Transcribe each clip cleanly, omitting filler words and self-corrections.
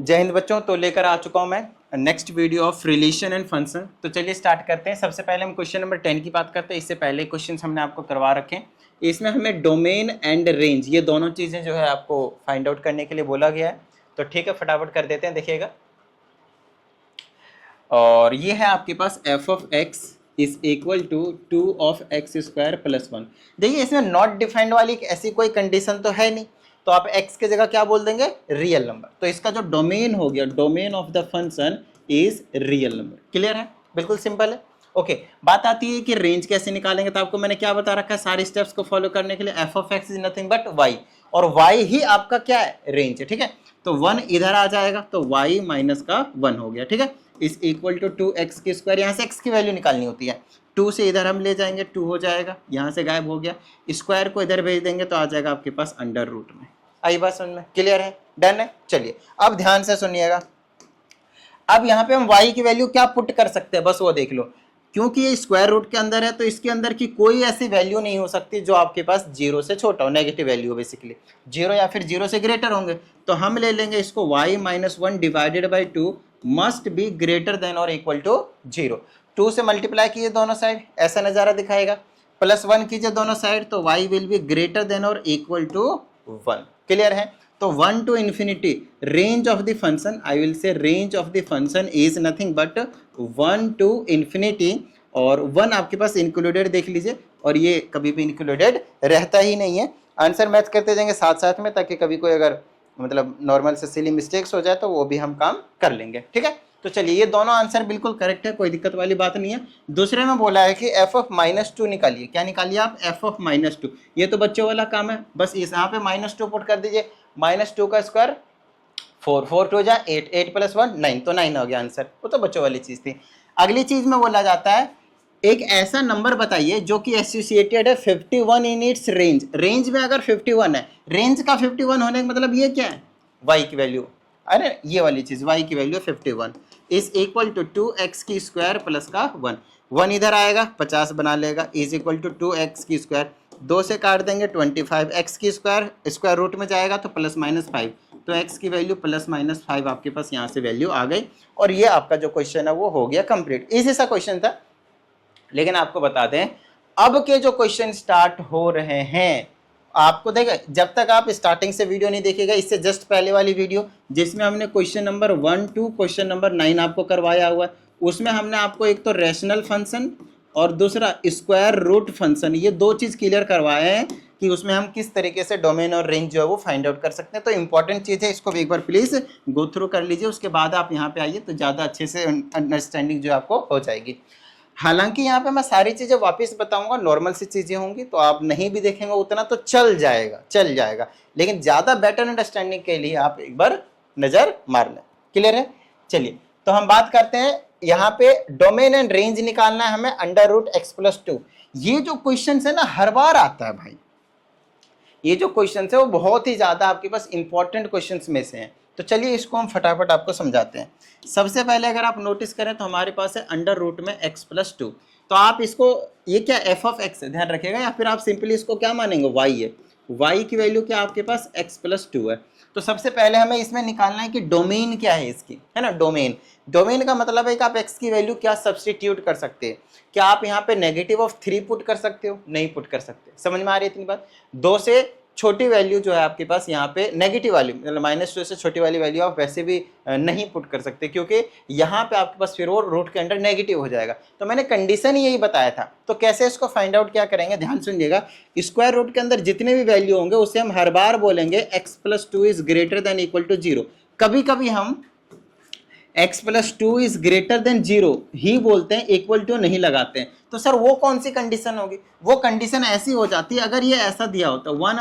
जय हिंद बच्चों। तो लेकर आ चुका हूं मैं next video of relation and function. तो चलिए स्टार्ट करते हैं। सबसे पहले हम क्वेश्चन नंबर 10 की बात करते हैं। इससे पहले क्वेश्चन हमने आपको करवा रखे हैं। इसमें हमें डोमेन एंड रेंज ये दोनों चीज़ें जो है आपको फाइंड आउट करने के लिए बोला गया है। तो ठीक है, फटाफट कर देते हैं, देखिएगा। और ये है आपके पास F of X is equal to 2 of X square plus 1। देखिए इसमें नॉट डिफाइंड वाली ऐसी कोई कंडीशन तो है नहीं, तो आप x की जगह क्या बोल देंगे, रियल नंबर। तो इसका जो डोमेन हो गया, domain of the function is real number. Clear है, बिल्कुल सिंपल है। ओके, बात आती है कि रेंज कैसे निकालेंगे। तो आपको मैंने क्या बता रखा है, सारे स्टेप्स को फॉलो करने के लिए F of X is nothing but why, और वाई ही आपका क्या है, रेंज है। ठीक है, तो 1 इधर आ जाएगा तो y माइनस का 1 हो गया। ठीक है, इज इक्वल टू 2x की स्क्वायर, यहाँ से x की वैल्यू निकालनी होती है। 2 से इधर हम ले जाएंगे, 2 हो जाएगा, यहाँ से गायब हो गया। स्क्वायर को इधर भेज देंगे तो आ जाएगा आपके पास अंडर रूट में। आई बात समझ में, क्लियर है, डन है। चलिए अब ध्यान से सुनिएगा। अब यहाँ पे हम y की वैल्यू क्या पुट कर सकते हैं, बस वो देख लो। क्योंकि ये स्क्वायर रूट के अंदर है तो इसके अंदर की कोई ऐसी वैल्यू नहीं हो सकती जो आपके पास 0 से छोटा हो, नेगेटिव वैल्यू बेसिकली 0 या फिर 0 से ग्रेटर होंगे। तो हम ले लेंगे इसको y minus 1 divided by 2 must be greater than और इक्वल टू 0। 2 से मल्टीप्लाई कीजिए दोनों साइड, ऐसा नज़ारा दिखाएगा। प्लस 1 कीजिए दोनों साइड तो y will be greater than और इक्वल टू 1। क्लियर है। तो 1 to infinity range of the function, I will say range of the function is nothing but 1 to infinity, और 1 आपके पास इंक्लूडेड देख लीजिए, और ये कभी भी इंक्लूडेड रहता ही नहीं है। आंसर मैच करते जाएंगे साथ साथ में, ताकि कभी कोई अगर मतलब नॉर्मल से सिली मिस्टेक्स हो जाए तो वो भी हम काम कर लेंगे। ठीक है, तो चलिए ये दोनों आंसर बिल्कुल करेक्ट है, कोई दिक्कत वाली बात नहीं है। दूसरे में बोला है कि एफ ऑफ माइनस 2 निकालिए। क्या निकालिए आप, एफ ऑफ माइनस 2। ये तो बच्चों वाला काम है, बस इस यहाँ पे -2 पुट कर दीजिए। -2 का स्क्वायर 4, 4 2 जा 8, 8 प्लस 1 9, तो 9 हो गया आंसर। वो तो बच्चों वाली चीज़ थी। अगली चीज़ में बोला जाता है एक ऐसा नंबर बताइए जो कि एसोसिएटेड है 51 इन इट्स रेंज। रेंज में अगर 51 है, रेंज का 51 होने का मतलब ये क्या है, y की वैल्यू, अरे ये वाली चीज़, y की value 51 is equal to 2x की स्क्वायर प्लस का 1। 1 इधर आएगा 50 बना लेगा, इज इक्वल टू 2x की स्क्वायर, 2 से काट देंगे 25, x की स्क्वायर स्क्वायर रूट में जाएगा तो प्लस माइनस 5, तो x की वैल्यू प्लस माइनस 5 आपके पास यहाँ से वैल्यू आ गई। और ये आपका जो क्वेश्चन है वो हो गया कंप्लीट। इजी सा क्वेश्चन था, लेकिन आपको बता दें अब के जो क्वेश्चन स्टार्ट हो रहे हैं, आपको देखा जब तक आप स्टार्टिंग से वीडियो नहीं देखेगा, इससे जस्ट पहले वाली वीडियो जिसमें हमने question number 1 to question number 9 आपको करवाया हुआ है, उसमें हमने आपको एक तो रैशनल फंक्शन और दूसरा स्क्वायर रूट फंक्शन, ये दो चीज़ क्लियर करवाए हैं कि उसमें हम किस तरीके से डोमेन और रेंज जो है वो फाइंड आउट कर सकते हैं। तो इंपॉर्टेंट चीज़ है, इसको भी एक बार प्लीज़ गो थ्रू कर लीजिए, उसके बाद आप यहाँ पे आइए तो ज़्यादा अच्छे से अंडरस्टैंडिंग जो आपको हो जाएगी। हालांकि यहाँ पे मैं सारी चीज़ें वापस बताऊंगा, नॉर्मल सी चीज़ें होंगी तो आप नहीं भी देखेंगे उतना तो चल जाएगा, लेकिन ज़्यादा बेटर अंडरस्टैंडिंग के लिए आप एक बार नज़र मार लें। क्लियर है। चलिए तो हम बात करते हैं, यहाँ पे डोमेन एंड रेंज निकालना है हमें अंडर रूट एक्स प्लस 2। ये जो क्वेश्चन है ना हर बार आता है भाई, ये जो क्वेश्चन है वो बहुत ही ज़्यादा आपके पास इंपॉर्टेंट क्वेश्चन में से हैं। तो चलिए इसको हम फटाफट आपको समझाते हैं। सबसे पहले अगर आप नोटिस करें तो हमारे पास है अंडर रूट में x प्लस 2। तो आप इसको, ये क्या f ऑफ x है, ध्यान रखिएगा, या फिर आप सिंपली इसको क्या मानेंगे, y है। y की वैल्यू क्या आपके पास x प्लस 2 है। तो सबसे पहले हमें इसमें निकालना है कि डोमेन क्या है इसकी, है ना। डोमेन का मतलब है कि आप x की वैल्यू क्या सब्सटीट्यूट कर सकते हैं। क्या आप यहाँ पे -3 पुट कर सकते हो, नहीं पुट कर सकते। समझ में आ रही है इतनी बात। 2 से छोटी वैल्यू जो है आपके पास यहाँ पे नेगेटिव वाली, मतलब -2 से छोटी वाली वैल्यू आप वैसे भी नहीं पुट कर सकते, क्योंकि यहाँ पे आपके पास फिर वो रूट के अंदर नेगेटिव हो जाएगा। तो मैंने कंडीशन ही यही बताया था। तो कैसे इसको फाइंड आउट क्या करेंगे, ध्यान सुनिएगा। स्क्वायर रूट के अंदर जितने भी वैल्यू होंगे उसे हम हर बार बोलेंगे x plus 2 is greater than equal to 0। कभी कभी हम x plus 2 is greater than 0 ही बोलते हैं, इक्वल टू नहीं लगाते हैं। तो सर वो कौन सी कंडीशन होगी, वो कंडीशन ऐसी हो जाती है अगर ये ऐसा दिया होता 1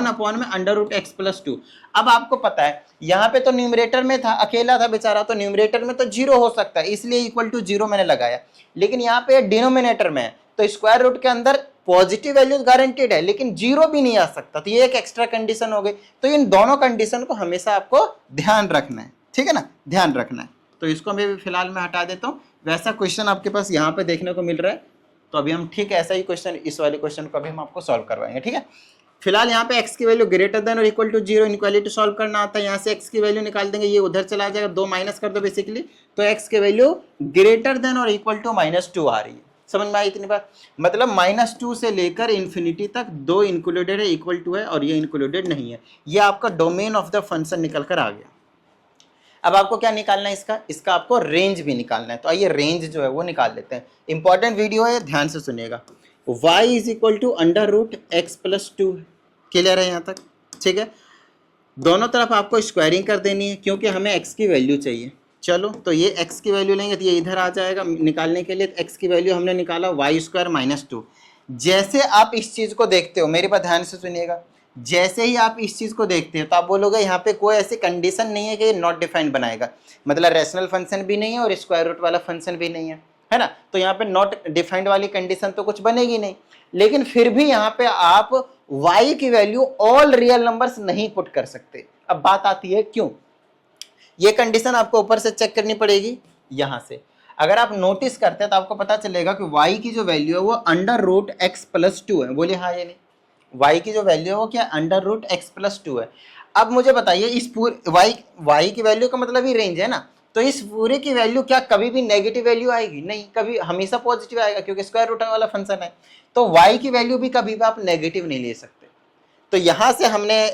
अपॉन में अंडर रूट एक्स प्लस 2। अब आपको पता है यहाँ पे तो न्यूमरेटर में था, अकेला था बेचारा, तो न्यूमरेटर में तो 0 हो सकता है, इसलिए इक्वल टू 0 मैंने लगाया। लेकिन यहाँ पे डिनोमिनेटर में है तो स्क्वायर रूट के अंदर पॉजिटिव वैल्यू गारंटेड है, लेकिन 0 भी नहीं आ सकता, तो ये एक एक्स्ट्रा कंडीशन हो गई। तो इन दोनों कंडीशन को हमेशा आपको ध्यान रखना है, ठीक है ना, ध्यान रखना है। तो इसको मैं भी फिलहाल मैं हटा देता हूँ। वैसा क्वेश्चन आपके पास यहाँ पे देखने को मिल रहा है, तो अभी हम ठीक ऐसा ही क्वेश्चन, इस वाले क्वेश्चन को अभी हम आपको सॉल्व करवाएंगे। ठीक है, फिलहाल यहाँ पे x की वैल्यू ग्रेटर देन और इक्वल टू 0, इनक्वालिटी सॉल्व करना आता है। यहाँ से x की वैल्यू निकाल देंगे, ये उधर चला जाएगा, 2 माइनस कर दो बेसिकली, तो x की वैल्यू ग्रेटर देन और इक्वल टू -2 आ रही है। समझ में आई इतनी बात? मतलब -2 से लेकर इन्फिनिटी तक 2 इंक्लूडेड है, इक्वल टू है, और ये इंक्लूडेड नहीं है। ये आपका डोमेन ऑफ द फंक्शन निकल कर आ गया। अब आपको क्या निकालना है इसका आपको रेंज भी निकालना है। तो आइए रेंज जो है वो निकाल लेते हैं। इंपॉर्टेंट वीडियो है, ध्यान से सुनिएगा। y is equal to √x+2। Clear है यहाँ तक? ठीक है, दोनों तरफ आपको स्क्वायरिंग कर देनी है क्योंकि हमें x की वैल्यू चाहिए। चलो, तो ये x की वैल्यू लेंगे तो ये इधर आ जाएगा निकालने के लिए। x की वैल्यू हमने निकाला y² - 2। जैसे आप इस चीज़ को देखते हो, मेरे पास ध्यान से सुनिएगा, जैसे ही आप इस चीज़ को देखते हो तो आप बोलोगे यहाँ पे कोई ऐसी कंडीशन नहीं है कि ये नॉट डिफाइंड बनाएगा, मतलब रैशनल फंक्शन भी नहीं है और स्क्वायर रूट वाला फंक्शन भी नहीं है ना? तो यहाँ पे नॉट डिफाइंड वाली कंडीशन तो कुछ बनेगी नहीं। लेकिन फिर भी यहाँ पे आप y की वैल्यू ऑल रियल नंबर्स नहीं पुट कर सकते। अब बात आती है क्यों? ये कंडीशन आपको ऊपर से चेक करनी पड़ेगी। यहाँ से अगर आप नोटिस करते हैं तो आपको पता चलेगा कि y की जो वैल्यू है वो √x+2 है। बोले हाँ या नहीं? y की जो वैल्यू है वो क्या √x+2 है। अब मुझे बताइए, इस पूरे y की वैल्यू का मतलब ही रेंज है ना, तो इस पूरे की वैल्यू क्या कभी भी नेगेटिव वैल्यू आएगी? नहीं, कभी हमेशा पॉजिटिव आएगा क्योंकि स्क्वायर रूट वाला फंक्शन है। तो y की वैल्यू भी कभी भी आप नेगेटिव नहीं ले सकते। तो यहाँ से हमने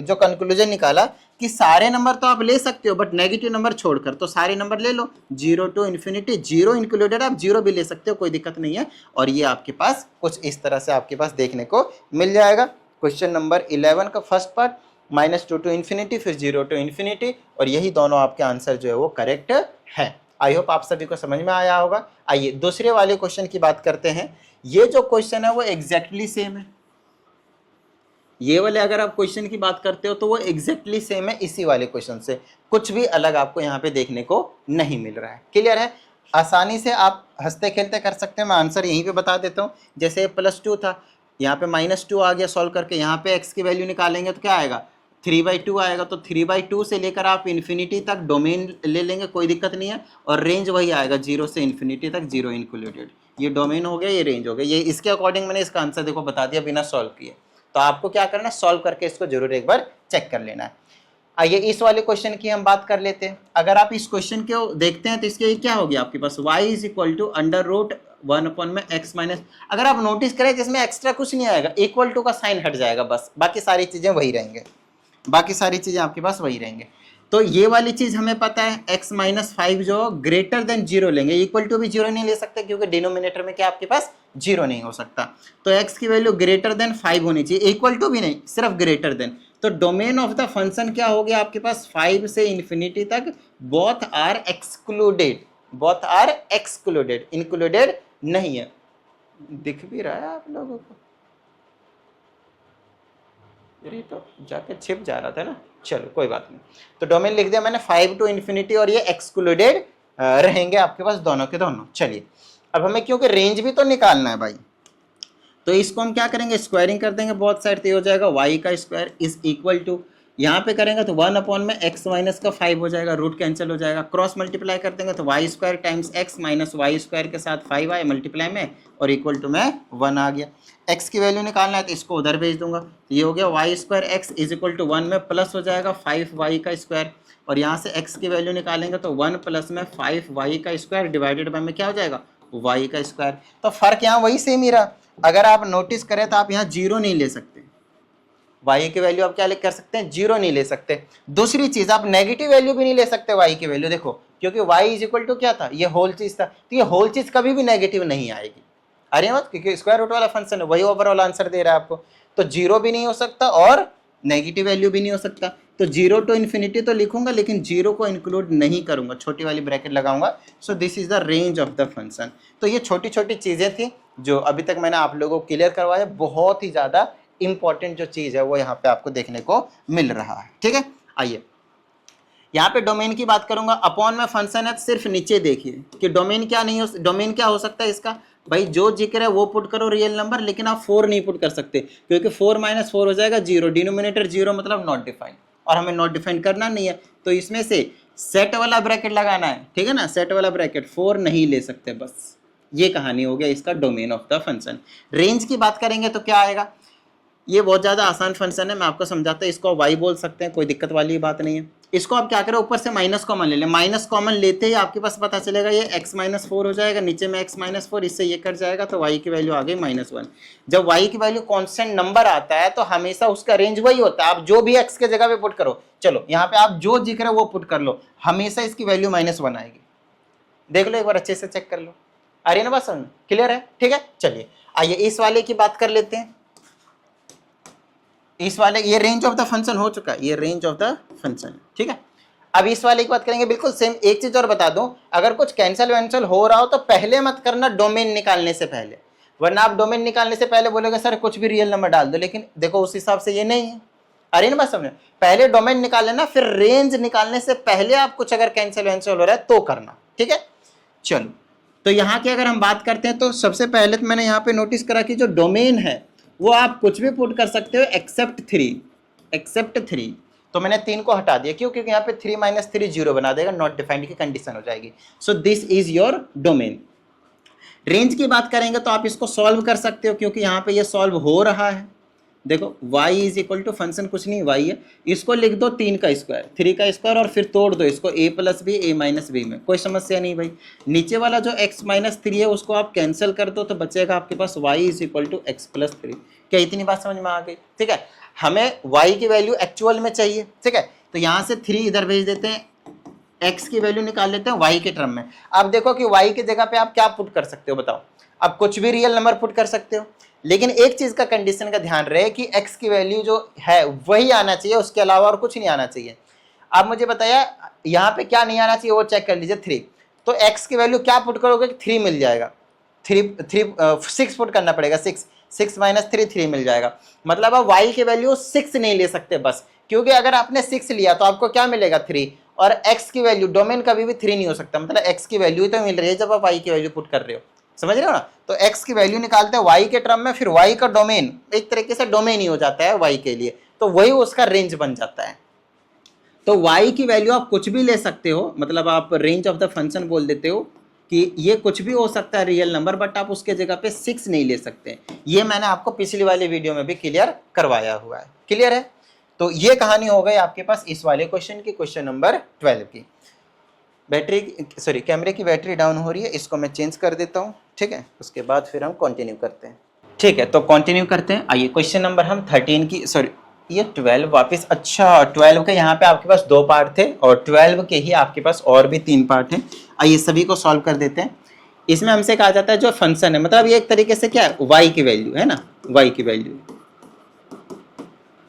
जो कंक्लूजन निकाला कि सारे नंबर तो आप ले सकते हो बट नेगेटिव नंबर छोड़कर, तो सारे नंबर ले लो 0 to ∞, 0 इंक्लूडेड, आप 0 भी ले सकते हो, कोई दिक्कत नहीं है। और ये आपके पास कुछ इस तरह से आपके पास देखने को मिल जाएगा। क्वेश्चन नंबर 11 का फर्स्ट पार्ट -2 to ∞, फिर 0 to ∞, और यही दोनों आपके आंसर जो है वो करेक्ट है। आई होप आप सभी को समझ में आया होगा। आइए दूसरे वाले क्वेश्चन की बात करते हैं। ये जो क्वेश्चन है वो एग्जैक्टली सेम है। ये वाले अगर आप क्वेश्चन की बात करते हो तो वो एग्जैक्टली सेम है इसी वाले क्वेश्चन से, कुछ भी अलग आपको यहाँ पे देखने को नहीं मिल रहा है। क्लियर है? आसानी से आप हंसते खेलते कर सकते हैं। मैं आंसर यहीं पे बता देता हूँ। जैसे +2 था, यहाँ पे -2 आ गया सॉल्व करके, यहाँ पे x की वैल्यू निकालेंगे तो क्या आएगा 3/2 आएगा। तो 3/2 से लेकर आप इन्फिनिटी तक डोमेन ले लेंगे, कोई दिक्कत नहीं है, और रेंज वही आएगा 0 से इन्फिनिटी तक, 0 इंक्लूडेड। ये डोमेन हो गया, ये रेंज हो गया। ये इसके अकॉर्डिंग मैंने इसका आंसर देखो बता दिया बिना सॉल्व किए। तो आपको क्या करना है, सॉल्व करके इसको जरूर एक बार चेक कर लेना है। आइए इस वाले क्वेश्चन की हम बात कर लेते हैं। अगर आप इस क्वेश्चन को देखते हैं तो इसके क्या हो गया आपके पास, y is equal to √1/x-। अगर आप नोटिस करें जिसमें एक्स्ट्रा कुछ नहीं आएगा, इक्वल टू का साइन हट जाएगा बस, बाकी सारी चीजें वही रहेंगे, बाकी सारी चीजें आपके पास वही रहेंगे। तो ये वाली चीज हमें पता है, x-5 जो ग्रेटर देन 0 लेंगे, इक्वल टू भी 0 नहीं ले सकते क्योंकि डिनोमिनेटर में क्या आपके पास 0 नहीं हो सकता। तो x की वैल्यू ग्रेटर देन 5 होनी चाहिए, इक्वल टू भी नहीं, सिर्फ ग्रेटर देन। तो डोमेन ऑफ द फंक्शन क्या हो गया आपके पास, 5 से इन्फिनिटी तक, both are excluded, both are excluded, included नहीं है। दिख भी रहा है आप लोगों को? ये तो जाके छिप जा रहा था ना, चलो कोई बात नहीं। तो डोमेन लिख दिया मैंने 5 to ∞, और ये एक्सक्लूडेड रहेंगे आपके पास दोनों के दोनों। चलिए अब हमें क्योंकि रेंज भी तो निकालना है भाई, तो इसको हम क्या करेंगे, स्क्वायरिंग कर देंगे बोथ साइड, तो ये हो जाएगा y² इज इक्वल टू, यहाँ पे करेंगे तो 1/x-5 हो जाएगा, रूट कैंसिल हो जाएगा, क्रॉस मल्टीप्लाई कर देंगे तो y² times x minus y² के साथ 5 आए मल्टीप्लाई में, और इक्वल टू में 1 आ गया। x की वैल्यू निकालना है तो इसको उधर भेज दूंगा, तो ये हो गया y² x is equal to 1 में प्लस हो जाएगा 5y², और यहाँ से x की वैल्यू निकालेंगे तो 1 प्लस में 5y² डिवाइडेड बाय में क्या हो जाएगा y²। तो फर्क यहाँ वही सेम ही रहा। अगर आप नोटिस करें तो आप यहाँ 0 नहीं ले सकते, y की वैल्यू आप क्या कर सकते हैं, 0 नहीं ले सकते। दूसरी चीज, आप नेगेटिव वैल्यू भी नहीं ले सकते y की वैल्यू, देखो क्योंकि y इज इक्वल टू क्या था, ये होल चीज था, तो ये होल चीज कभी भी नेगेटिव नहीं आएगी। अरे मत, क्योंकि स्क्वायर रूट वाला फंक्शन है, वही ओवरऑल आंसर दे रहा है आपको। तो 0 भी नहीं हो सकता और नेगेटिव वैल्यू भी नहीं हो सकता। तो 0 to ∞ तो लिखूंगा, लेकिन 0 को इंक्लूड नहीं करूंगा, छोटी वाली ब्रैकेट लगाऊंगा। So this is the range of the function. तो ये छोटी छोटी चीजें थी जो अभी तक मैंने आप लोगों को क्लियर करवाया। बहुत ही ज्यादा इंपॉर्टेंट जो चीज है वो यहाँ पे आपको देखने को मिल रहा है। ठीक है, आइए यहाँ पे डोमेन की बात करूंगा। अपॉन में फंक्शन है, सिर्फ नीचे देखिए कि डोमेन क्या नहीं हो, डोमेन क्या हो सकता है इसका, भाई जो जिक्र है वो पुट करो रियल नंबर, लेकिन आप 4 नहीं पुट कर सकते क्योंकि 4 - 4 हो जाएगा 0, डिनोमिनेटर 0 मतलब नॉट डिफाइंड, और हमें नॉट डिफाइंड करना नहीं है। तो इसमें से सेट वाला ब्रैकेट लगाना है, ठीक है ना, सेट वाला ब्रैकेट 4 नहीं ले सकते, बस ये कहानी हो गया इसका domain of the function. Range की बात करेंगे तो क्या आएगा, ये बहुत ज़्यादा आसान फंक्शन है, मैं आपको समझाता हूँ। इसको वाई बोल सकते हैं, कोई दिक्कत वाली बात नहीं है। इसको आप क्या करें, ऊपर से माइनस कॉमन ले लें। माइनस कॉमन लेते ही आपके पास पता चलेगा ये x माइनस 4 हो जाएगा, नीचे में x माइनस 4, इससे ये कट जाएगा तो y की वैल्यू आ गई -1। जब y की वैल्यू कांस्टेंट नंबर आता है तो हमेशा उसका रेंज वही होता है। आप जो भी x के जगह पे पुट करो, चलो यहाँ पे आप जो जिक्र है वो पुट कर लो, हमेशा इसकी वैल्यू -1 आएगी। देख लो एक बार अच्छे से चेक कर लो, आ रही है ना बात समझ, क्लियर है? ठीक है, चलिए आइए इस वाले की बात कर लेते हैं। इस वाले ये रेंज ऑफ द फंक्शन हो चुका है, ये रेंज ऑफ द फंक्शन, ठीक है। अब इस वाले की बात करेंगे, बिल्कुल सेम। एक चीज और बता दूं, अगर कुछ कैंसिल वैंसिल हो रहा हो तो पहले मत करना डोमेन निकालने से पहले, वरना आप डोमेन निकालने से पहले बोलोगे सर कुछ भी रियल नंबर डाल दो, लेकिन देखो उस हिसाब से ये नहीं है। अरे ना बात समझ, पहले डोमेन निकाल लेना, फिर रेंज निकालने से पहले आप कुछ अगर कैंसिल वैंसिल हो रहा है तो करना, ठीक है। चलो तो यहाँ की अगर हम बात करते हैं तो सबसे पहले तो मैंने यहाँ पे नोटिस करा कि जो डोमेन है वो आप कुछ भी पुट कर सकते हो एक्सेप्ट 3। तो मैंने 3 को हटा दिया, क्यों? क्योंकि यहाँ पे 3 - 3 0 बना देगा, नॉट डिफाइंड की कंडीशन हो जाएगी। So this is your domain. Range की बात करेंगे तो आप इसको सॉल्व कर सकते हो, क्योंकि यहाँ पे ये सॉल्व हो रहा है। देखो y is equal to function कुछ नहीं y है, इसको लिख दो 3 का स्क्वायर 3 का स्क्वायर और फिर तोड़ दो इसको a + b a - b में, कोई समस्या नहीं भाई। नीचे वाला जो x - 3 है उसको आप कैंसिल कर दो तो बचेगा आपके पास y is equal to x + 3। क्या इतनी बात समझ में आ गई? ठीक है, हमें y की वैल्यू एक्चुअल में चाहिए, ठीक है। तो यहाँ से 3 इधर भेज देते हैं, x की वैल्यू निकाल लेते हैं y के टर्म में। अब देखो कि y की जगह पे आप क्या पुट कर सकते हो, बताओ। आप कुछ भी रियल नंबर पुट कर सकते हो, लेकिन एक चीज का कंडीशन का ध्यान रहे कि x की वैल्यू जो है वही आना चाहिए, उसके अलावा और कुछ नहीं आना चाहिए। आप मुझे बताया यहाँ पे क्या नहीं आना चाहिए, वो चेक कर लीजिए 3। तो x की वैल्यू क्या पुट करोगे कि 3 मिल जाएगा, 6 पुट करना पड़ेगा, 6 - 3 3 मिल जाएगा। मतलब आप y की वैल्यू 6 नहीं ले सकते बस, क्योंकि अगर आपने 6 लिया तो आपको क्या मिलेगा 3, और x की वैल्यू डोमेन कभी भी 3 नहीं हो सकता, मतलब x की वैल्यू तो मिल रही है जब आप y की वैल्यू पुट कर रहे हो, समझ रहे हो ना। तो x की वैल्यू निकालते हैं y के टर्म में, फिर y का डोमेन एक तरीके से डोमेन ही हो जाता है y के लिए, तो वही उसका रेंज बन जाता है। तो y की वैल्यू आप कुछ भी ले सकते हो, मतलब आप रेंज ऑफ द फंक्शन बोल देते हो कि ये कुछ भी हो सकता है रियल नंबर, बट आप उसके जगह पे 6 नहीं ले सकते। ये मैंने आपको पिछली वाली वीडियो में भी क्लियर करवाया हुआ है, क्लियर है। तो ये कहानी हो गई आपके पास इस वाले क्वेश्चन की, क्वेश्चन नंबर 12 की। कैमरे की बैटरी डाउन हो रही है, इसको मैं चेंज कर देता हूँ, ठीक है। उसके बाद फिर हम कंटिन्यू करते हैं, ठीक है। तो कंटिन्यू करते हैं। आइए क्वेश्चन नंबर हम 13 की, ये 12 वापस, अच्छा 12 के यहाँ पे आपके पास 2 पार्ट थे और 12 के ही आपके पास और भी 3 पार्ट हैं। आइए सभी को सॉल्व कर देते हैं। इसमें हमसे कहा जाता है जो फंक्शन है, मतलब ये एक तरीके से क्या है, y की वैल्यू है ना, y की वैल्यू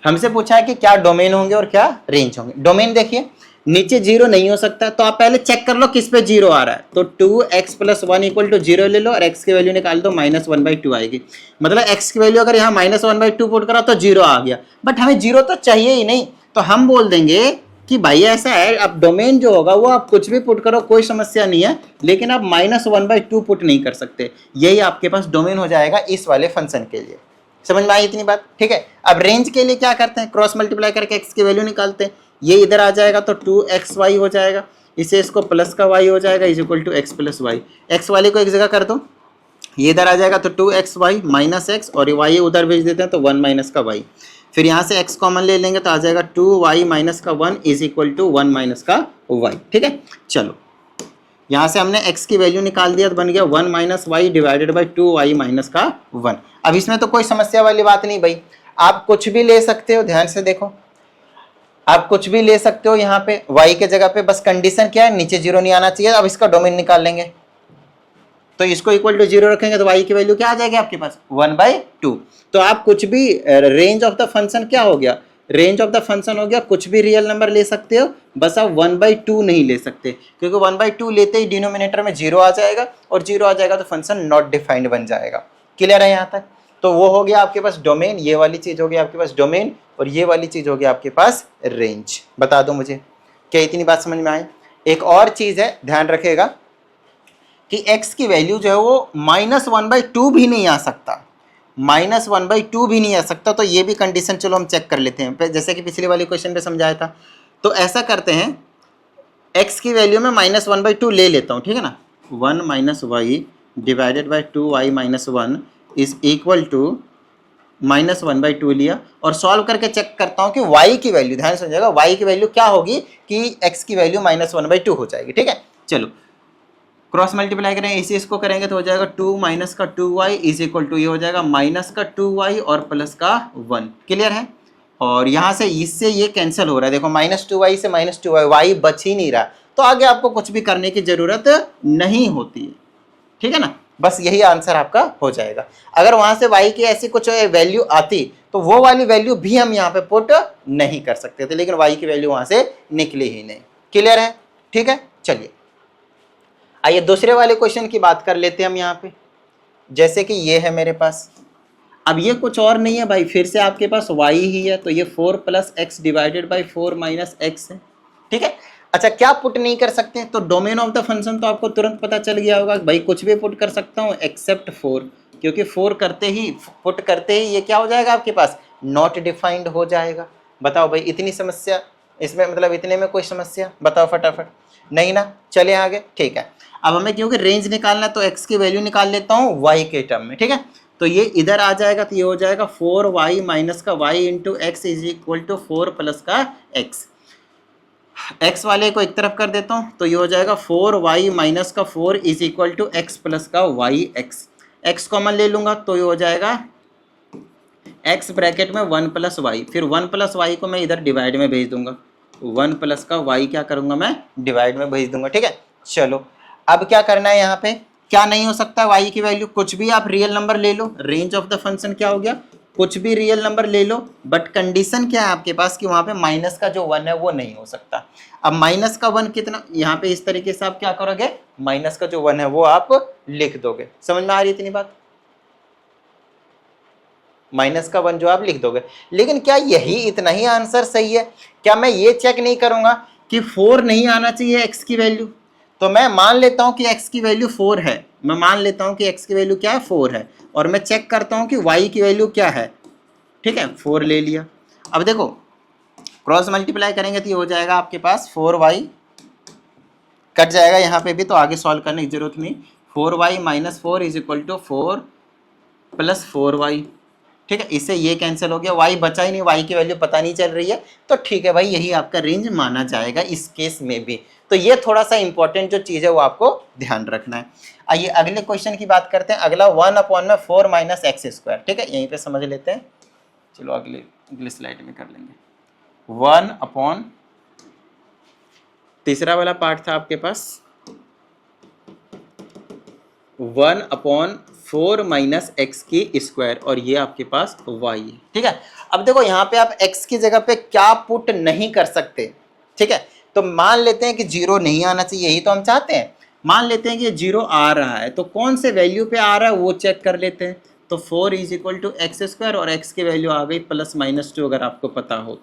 हमसे पूछा है कि क्या डोमेन होंगे और क्या रेंज होंगे। डोमेन देखिए नीचे 0 नहीं हो सकता, तो आप पहले चेक कर लो किस पे 0 आ रहा है। तो 2x + 1 = 0 ले लो और x की वैल्यू निकाल दो, -1/2 आएगी। मतलब x की वैल्यू अगर यहाँ -1/2 पुट करा तो 0 आ गया, बट हमें 0 तो चाहिए ही नहीं, तो हम बोल देंगे कि भाई ऐसा है, अब डोमेन जो होगा वो आप कुछ भी पुट करो कोई समस्या नहीं है, लेकिन आप -1/2 पुट नहीं कर सकते। यही आपके पास डोमेन हो जाएगा इस वाले फंक्शन के लिए। समझ में आई इतनी बात? ठीक है। अब रेंज के लिए क्या करते हैं, क्रॉस मल्टीप्लाई करके x की वैल्यू निकालते हैं। ये इधर आ जाएगा तो 2xy हो जाएगा, इसे इसको प्लस का y हो जाएगा is equal to x + y। x वाले को एक जगह कर दो, ये इधर आ जाएगा तो 2xy - x, और ये y उधर भेज देते हैं तो 1 - का y। फिर यहाँ से x कॉमन ले लेंगे तो आ जाएगा 2y - का 1 इज इक्वल टू 1 - का y। ठीक है, चलो यहाँ से हमने x की वैल्यू निकाल दिया तो बन गया 1 - y डिवाइडेड बाई 2y - का 1। अब इसमें तो कोई समस्या वाली बात नहीं भाई, आप कुछ भी ले सकते हो, ध्यान से देखो आप कुछ भी ले सकते हो। यहाँ पे y के जगह पे बस कंडीशन क्या है, नीचे 0 नहीं आना चाहिए। अब इसका डोमेन निकाल लेंगे तो इसको इक्वल टू 0 रखेंगे तो y की वैल्यू क्या आ जाएगी आपके पास 1/2। तो आप कुछ भी, रेंज ऑफ द फंक्शन क्या हो गया, रेंज ऑफ द फंक्शन हो गया कुछ भी रियल नंबर ले सकते हो, बस आप 1/2 नहीं ले सकते, क्योंकि 1/2 लेते ही डिनोमिनेटर में 0 आ जाएगा और 0 आ जाएगा तो फंक्शन नॉट डिफाइंड बन जाएगा। क्लियर है यहाँ तक? तो वो हो गया आपके पास डोमेन, ये वाली चीज हो गई आपके पास डोमेन, और ये वाली चीज हो गई आपके पास रेंज। बता दो मुझे क्या इतनी बात समझ में आई? एक और चीज है, ध्यान रखिएगा कि x की वैल्यू जो है वो -1/2 भी नहीं आ सकता, -1/2 भी नहीं आ सकता। तो ये भी कंडीशन चलो हम चेक कर लेते हैं, जैसे कि पिछले वाले क्वेश्चन पे समझाया था। तो ऐसा करते हैं, x की वैल्यू में -1/2 ले लेता हूँ, ठीक है ना। 1 - y divided by 2y - 1 is equal to -1/2 लिया और सॉल्व करके चेक करता हूँ कि y की वैल्यू, ध्यान समझिएगा, y की वैल्यू क्या होगी कि x की वैल्यू -1/2 हो जाएगी। ठीक है, चलो क्रॉस मल्टीप्लाई करेंगे, इसी इसको करेंगे तो हो जाएगा 2 माइनस का 2y इज इक्वल टू ये हो जाएगा माइनस का 2y और प्लस का 1। क्लियर है? और यहाँ से इससे ये कैंसिल हो रहा है, देखो -2y से -2y, y बच ही नहीं रहा, तो आगे आपको कुछ भी करने की जरूरत नहीं होती है। ठीक है ना, बस यही आंसर आपका हो जाएगा। अगर वहां से y की ऐसी कुछ वैल्यू आती तो वो वाली वैल्यू भी हम यहाँ पे पुट नहीं कर सकते थे, लेकिन y की वैल्यू वहां से निकली ही नहीं। क्लियर है? ठीक है, चलिए आइए दूसरे वाले क्वेश्चन की बात कर लेते हैं हम यहाँ पे। जैसे कि ये है मेरे पास, अब ये कुछ और नहीं है भाई, फिर से आपके पास y ही है, तो ये 4 + x डिवाइडेड बाई 4 - x है। ठीक है, अच्छा क्या पुट नहीं कर सकते? तो डोमेन ऑफ द फंक्शन तो आपको तुरंत पता चल गया होगा भाई, कुछ भी पुट कर सकता हूँ एक्सेप्ट 4, क्योंकि 4 करते ही, पुट करते ही ये क्या हो जाएगा आपके पास, नॉट डिफाइंड हो जाएगा। बताओ भाई, इतनी समस्या इसमें, मतलब इतने में कोई समस्या बताओ फटाफट, नहीं ना? चले आगे। ठीक है, अब हमें क्योंकि रेंज निकालना है तो x की वैल्यू निकाल लेता हूँ y के टर्म में। ठीक है, तो ये इधर आ जाएगा, तो ये हो जाएगा 4y माइनस का y into x is equal to 4 plus का x। x वाले को एक तरफ कर देता हूँ, तो ये हो जाएगा 4y माइनस का 4 is equal to x plus का y x। x कॉमन ले लूंगा तो ये हो जाएगा x ब्रैकेट में 1 + y, फिर 1 + y को मैं इधर डिवाइड में भेज दूंगा, 1 प्लस का y क्या करूंगा मैं, डिवाइड में भेज दूंगा। ठीक है, चलो अब क्या करना है, यहाँ पे क्या नहीं हो सकता, y की वैल्यू कुछ भी आप रियल नंबर ले लो, रेंज ऑफ द फंक्शन क्या हो गया, कुछ भी रियल नंबर ले लो, बट कंडीशन क्या है आपके पास कि वहां पे माइनस का जो 1 है वो नहीं हो सकता। अब माइनस का 1 कितना, यहाँ पे इस तरीके से आप क्या करोगे, माइनस का जो 1 है वो आप लिख दोगे। समझ में आ रही इतनी बात? माइनस का 1 जो आप लिख दोगे, लेकिन क्या यही इतना ही आंसर सही है? क्या मैं ये चेक नहीं करूंगा कि 4 नहीं आना चाहिए x की वैल्यू? तो मैं मान लेता हूं कि x की वैल्यू 4 है, मैं मान लेता हूं कि x की वैल्यू क्या है, 4 है, और मैं चेक करता हूं कि y की वैल्यू क्या है। ठीक है, 4 ले लिया। अब देखो क्रॉस मल्टीप्लाई करेंगे तो ये हो जाएगा आपके पास 4y, कट जाएगा यहाँ पे भी, तो आगे सॉल्व करने की जरूरत नहीं, 4y minus 4 is equal to 4 plus 4y। ठीक है, इससे ये कैंसिल हो गया, y बचा ही नहीं, y की वैल्यू पता नहीं चल रही है, तो ठीक है भाई, यही आपका रेंज माना जाएगा इस केस में भी। तो ये थोड़ा सा इंपॉर्टेंट जो चीज़ है वो आपको ध्यान रखना है। आइए अगले क्वेश्चन की बात करते हैं। अगला 1/4 माइनस x²। ठीक है, यहीं पे समझ लेते हैं, चलो अगले स्लाइड में कर लेंगे। 1/, तीसरा वाला पार्ट था आपके पास 1/4 माइनस x², और ये आपके पास y है। ठीक है, अब देखो यहाँ पे आप x की जगह पे क्या पुट नहीं कर सकते। ठीक है, तो मान लेते हैं कि 0 नहीं आना चाहिए, यही तो हम चाहते हैं। मान लेते हैं कि 0 आ रहा है, तो कौन से वैल्यू पे आ रहा है वो चेक कर लेते हैं। तो 4 इज इक्वल टू x², और x की वैल्यू आ गई +-2, अगर आपको पता हो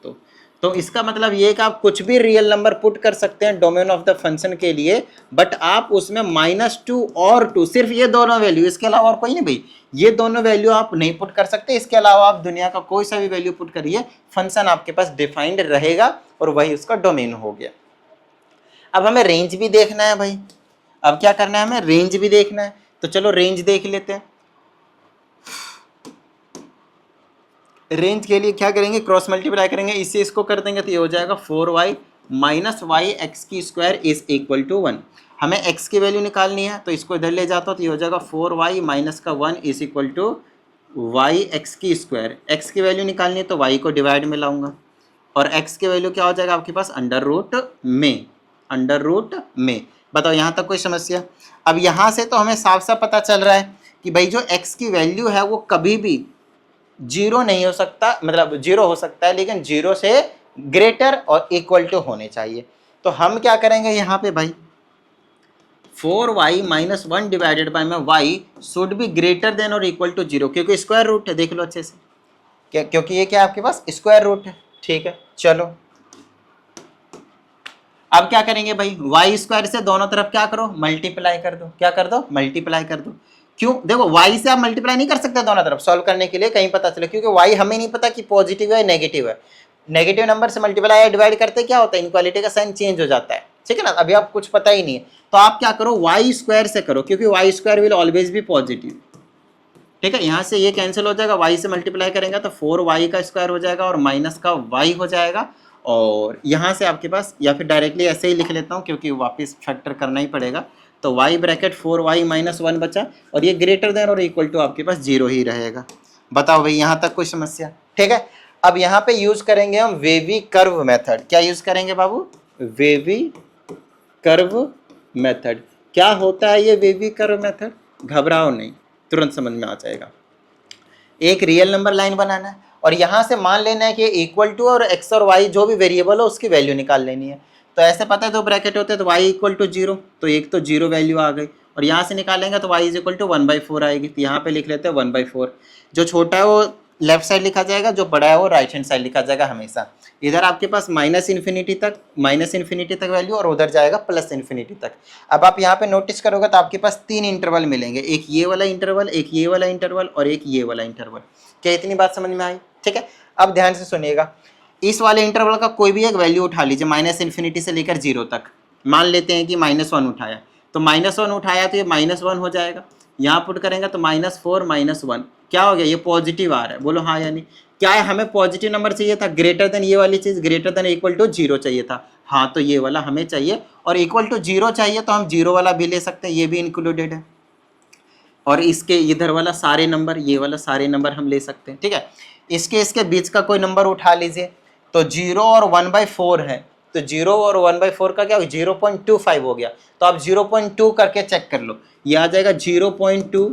तो इसका मतलब ये कि आप कुछ भी रियल नंबर पुट कर सकते हैं डोमेन ऑफ द फंक्शन के लिए, बट आप उसमें -2 और 2, सिर्फ ये दोनों वैल्यू, इसके अलावा और कोई नहीं भाई, ये दोनों वैल्यू आप नहीं पुट कर सकते। इसके अलावा आप दुनिया का कोई सा भी वैल्यू पुट करिए, फंक्शन आपके पास डिफाइंड रहेगा और वही उसका डोमेन हो गया। अब हमें रेंज भी देखना है भाई, अब क्या करना है, हमें रेंज भी देखना है, तो चलो रेंज देख लेते हैं। रेंज के लिए क्या करेंगे, क्रॉस मल्टीप्लाई करेंगे, इससे इसको कर देंगे तो ये हो जाएगा 4y minus y x² is equal to 1। हमें x की वैल्यू निकालनी है, तो इसको इधर ले जाता हूँ तो ये हो जाएगा 4y माइनस का 1 is equal to y x²। x की वैल्यू निकालनी है तो y को डिवाइड में लाऊंगा, और x की वैल्यू क्या हो जाएगा आपके पास, अंडर रूट में। बताओ यहाँ तक कोई समस्या? अब यहाँ से तो हमें साफ साफ पता चल रहा है कि भाई जो x की वैल्यू है वो कभी भी 0 नहीं हो सकता, मतलब 0 हो सकता है लेकिन 0 से ग्रेटर और इक्वल टू होने चाहिए। तो हम क्या करेंगे यहाँ पे भाई, 4y माइनस 1 डिवाइडेड बाई में y should be greater than और इक्वल टू 0, क्योंकि स्क्वायर रूट है, देख लो अच्छे से, क्योंकि ये क्या आपके पास स्क्वायर रूट है। ठीक है, चलो अब क्या करेंगे भाई, y² से दोनों तरफ क्या करो, मल्टीप्लाई कर दो। क्या कर दो, मल्टीप्लाई कर दो। क्यों, देखो y से आप मल्टीप्लाई नहीं कर सकते दोनों तरफ सॉल्व करने के लिए, कहीं पता चले, क्योंकि y हमें नहीं पता कि पॉजिटिव है नेगेटिव है। नेगेटिव नंबर से मल्टीप्लाई या डिवाइड करते क्या होता है, इनक्वालिटी का साइन चेंज हो जाता है। ठीक है ना, अभी आप कुछ पता ही नहीं है, तो आप क्या करो, y² से करो, क्योंकि y² will always be positive. ठीक है, यहाँ से ये कैंसिल हो जाएगा, y से मल्टीप्लाई करेंगे तो 4y का स्क्वायर हो जाएगा और माइनस का y हो जाएगा। और यहाँ से आपके पास, या फिर डायरेक्टली ऐसे ही लिख लेता हूँ क्योंकि वापस फैक्टर करना ही पड़ेगा, तो y ब्रैकेट 4y माइनस 1 बचा और ये ग्रेटर देन और इक्वल टू आपके पास 0 ही रहेगा। बताओ भाई यहाँ तक कोई समस्या? ठीक है, अब यहाँ पे यूज करेंगे हम वेवी कर्व मेथड। क्या यूज करेंगे बाबू? Wavy curve method. क्या होता है ये वेवी कर्व मेथड? घबराओ नहीं, तुरंत समझ में आ जाएगा। एक रियल नंबर लाइन बनाना है और यहाँ से मान लेना है कि इक्वल टू और x और y जो भी वेरिएबल हो उसकी वैल्यू निकाल लेनी है। तो ऐसे पता है, तो ब्रैकेट होते हैं तो y इक्वल टू 0, तो एक तो 0 वैल्यू आ गई और यहाँ से निकालेंगे तो y इज इक्वल टू 1/4 आएगी। तो यहाँ पे लिख लेते हैं 1/4। जो छोटा है वो लेफ्ट साइड लिखा जाएगा, जो बड़ा है वो राइट हैंड साइड लिखा जाएगा हमेशा। इधर आपके पास माइनस इन्फिनिटी तक वैल्यू और उधर जाएगा प्लस इन्फिनिटी तक। अब आप यहाँ पे नोटिस करोगे तो आपके पास 3 इंटरवल मिलेंगे, एक ये वाला इंटरवल, एक ये वाला इंटरवल और एक ये वाला इंटरवल। क्या इतनी बात समझ में आई? ठीक है, अब ध्यान से सुनिएगा, इस वाले इंटरवल का कोई भी एक वैल्यू उठा लीजिए माइनस इन्फिनिटी से लेकर 0 तक। मान लेते हैं कि -1 उठाया, तो -1 उठाया तो ये -1 हो जाएगा। यहाँ पुट करेंगे तो -4 -1 क्या हो गया? ये पॉजिटिव आ रहा है, बोलो हाँ या नहीं? क्या है, हमें पॉजिटिव नंबर चाहिए था, ग्रेटर देन ये वाली चीज़, ग्रेटर देन इक्वल टू 0 चाहिए था। हाँ, तो ये वाला हमें चाहिए और इक्वल टू 0 चाहिए तो हम 0 वाला भी ले सकते हैं, ये भी इंक्लूडेड है। और इसके इधर वाला सारे नंबर, ये वाला सारे नंबर हम ले सकते हैं। ठीक है, इसके बीच का कोई नंबर उठा लीजिए, तो 0 और 1/4 है, तो 0 और 1/4 का क्या हो? 0.25 हो गया। तो आप 0.2 करके चेक कर लो, ये आ जाएगा 0.2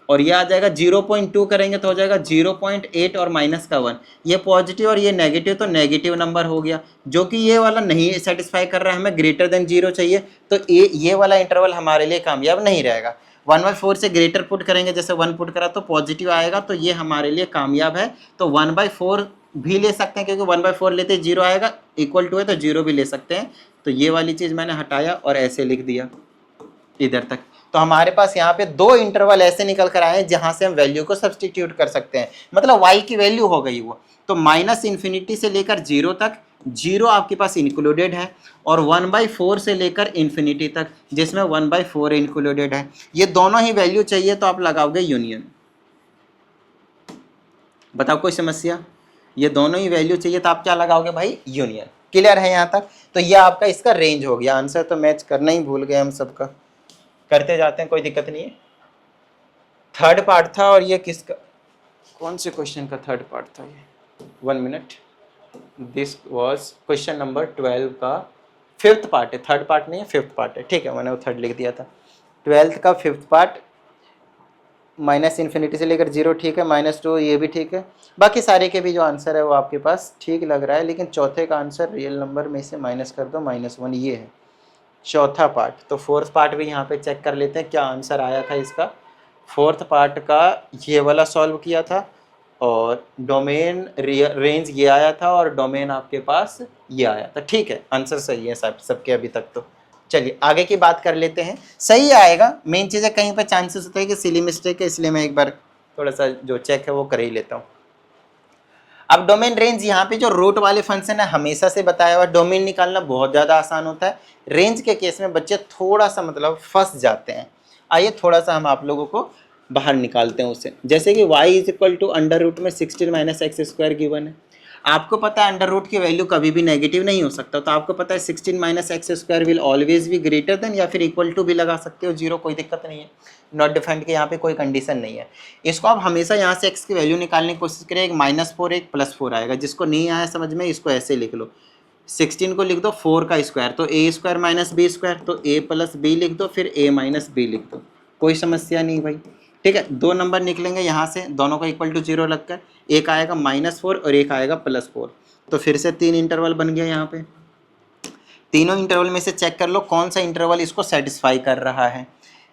और ये आ जाएगा 0.2 करेंगे तो हो जाएगा 0.8 और माइनस का 1। ये पॉजिटिव और ये नेगेटिव, तो नेगेटिव नंबर हो गया, जो कि ये वाला नहीं सेटिस्फाई कर रहा है, हमें ग्रेटर देन 0 चाहिए। तो ये वाला इंटरवल हमारे लिए कामयाब नहीं रहेगा। 1/4 से ग्रेटर पुट करेंगे, जैसे 1 पुट करा तो पॉजिटिव आएगा, तो ये हमारे लिए कामयाब है। तो 1/4 भी ले सकते हैं क्योंकि 1/4 लेते 0 आएगा, इक्वल टू है तो 0 भी ले सकते हैं। तो ये वाली चीज़ मैंने हटाया और ऐसे लिख दिया इधर तक। तो हमारे पास यहाँ पे 2 इंटरवल ऐसे निकल कर आए हैं जहाँ से हम वैल्यू को सब्सटीट्यूट कर सकते हैं, मतलब y की वैल्यू हो गई वो। तो -इन्फिनिटी से लेकर 0 तक, 0 आपके पास इंक्लूडेड है, और 1/4 से लेकर इन्फिनिटी तक, जिसमें 1/4 इंक्लूडेड है। ये दोनों ही वैल्यू चाहिए तो आप लगाओगे यूनियन। बताओ कोई समस्या? ये दोनों ही वैल्यू चाहिए तो आप क्या लगाओगे भाई? यूनियन। क्लियर है यहाँ तक? तो ये आपका इसका रेंज हो गया। आंसर तो मैच करना ही भूल गए हम सबका, करते जाते हैं, कोई दिक्कत नहीं है। थर्ड पार्ट था और ये किसका, कौन से क्वेश्चन का थर्ड पार्ट था ये? 1 minute, this was question number 12 का 5th पार्ट है, थर्ड पार्ट नहीं है, 5th पार्ट है। ठीक है, मैंने वो थर्ड लिख दिया था। 12th का 5th पार्ट, -इन्फिनिटी से लेकर 0 ठीक है, -2 ये भी ठीक है। बाकी सारे के भी जो आंसर है वो आपके पास ठीक लग रहा है, लेकिन चौथे का आंसर रियल नंबर में से माइनस कर दो, -1 ये है चौथा पार्ट। तो 4th पार्ट भी यहाँ पे चेक कर लेते हैं क्या आंसर आया था इसका। 4th पार्ट का ये वाला सॉल्व किया था और डोमेन रेंज ये आया था और डोमेन आपके पास ये आया था। ठीक है, आंसर सही है सबके अभी तक। तो चलिए आगे की बात कर लेते हैं। सही आएगा, मेन चीज़ है कहीं पर चांसेस होता है कि सिली मिस्टेक है, इसलिए मैं एक बार थोड़ा सा जो चेक है वो कर ही लेता हूँ। अब डोमेन रेंज, यहाँ पे जो रूट वाले फंक्शन है हमेशा से बताया हुआ, डोमेन निकालना बहुत ज़्यादा आसान होता है। रेंज के केस में बच्चे थोड़ा सा मतलब फंस जाते हैं। आइए थोड़ा सा हम आप लोगों को बाहर निकालते हैं उससे। जैसे कि y इज इक्वल टू √ में 16 - x² गिवन है। आपको पता है अंडर रूट की वैल्यू कभी भी नेगेटिव नहीं हो सकता, तो आपको पता है 16 - x² विल ऑलवेज भी ग्रेटर देन, या फिर इक्वल टू भी लगा सकते हो 0, कोई दिक्कत नहीं है। नॉट डिफाइंड के यहाँ पे कोई कंडीशन नहीं है। इसको आप हमेशा यहाँ से x की वैल्यू निकालने की कोशिश करें। एक -4 एक +4 आएगा, जिसको नहीं आया समझ में इसको ऐसे लिख लो, 16 को लिख दो 4 का स्क्वायर, तो a² - b², तो a + b लिख दो, फिर a - b लिख दो, कोई समस्या नहीं भाई। ठीक है, 2 नंबर निकलेंगे यहाँ से, दोनों को इक्वल टू 0 लगकर, एक आएगा -4 और एक आएगा +4। तो फिर से 3 इंटरवल बन गया यहाँ पे। तीनों इंटरवल में से चेक कर लो कौन सा इंटरवल इसको सेटिस्फाई कर रहा है।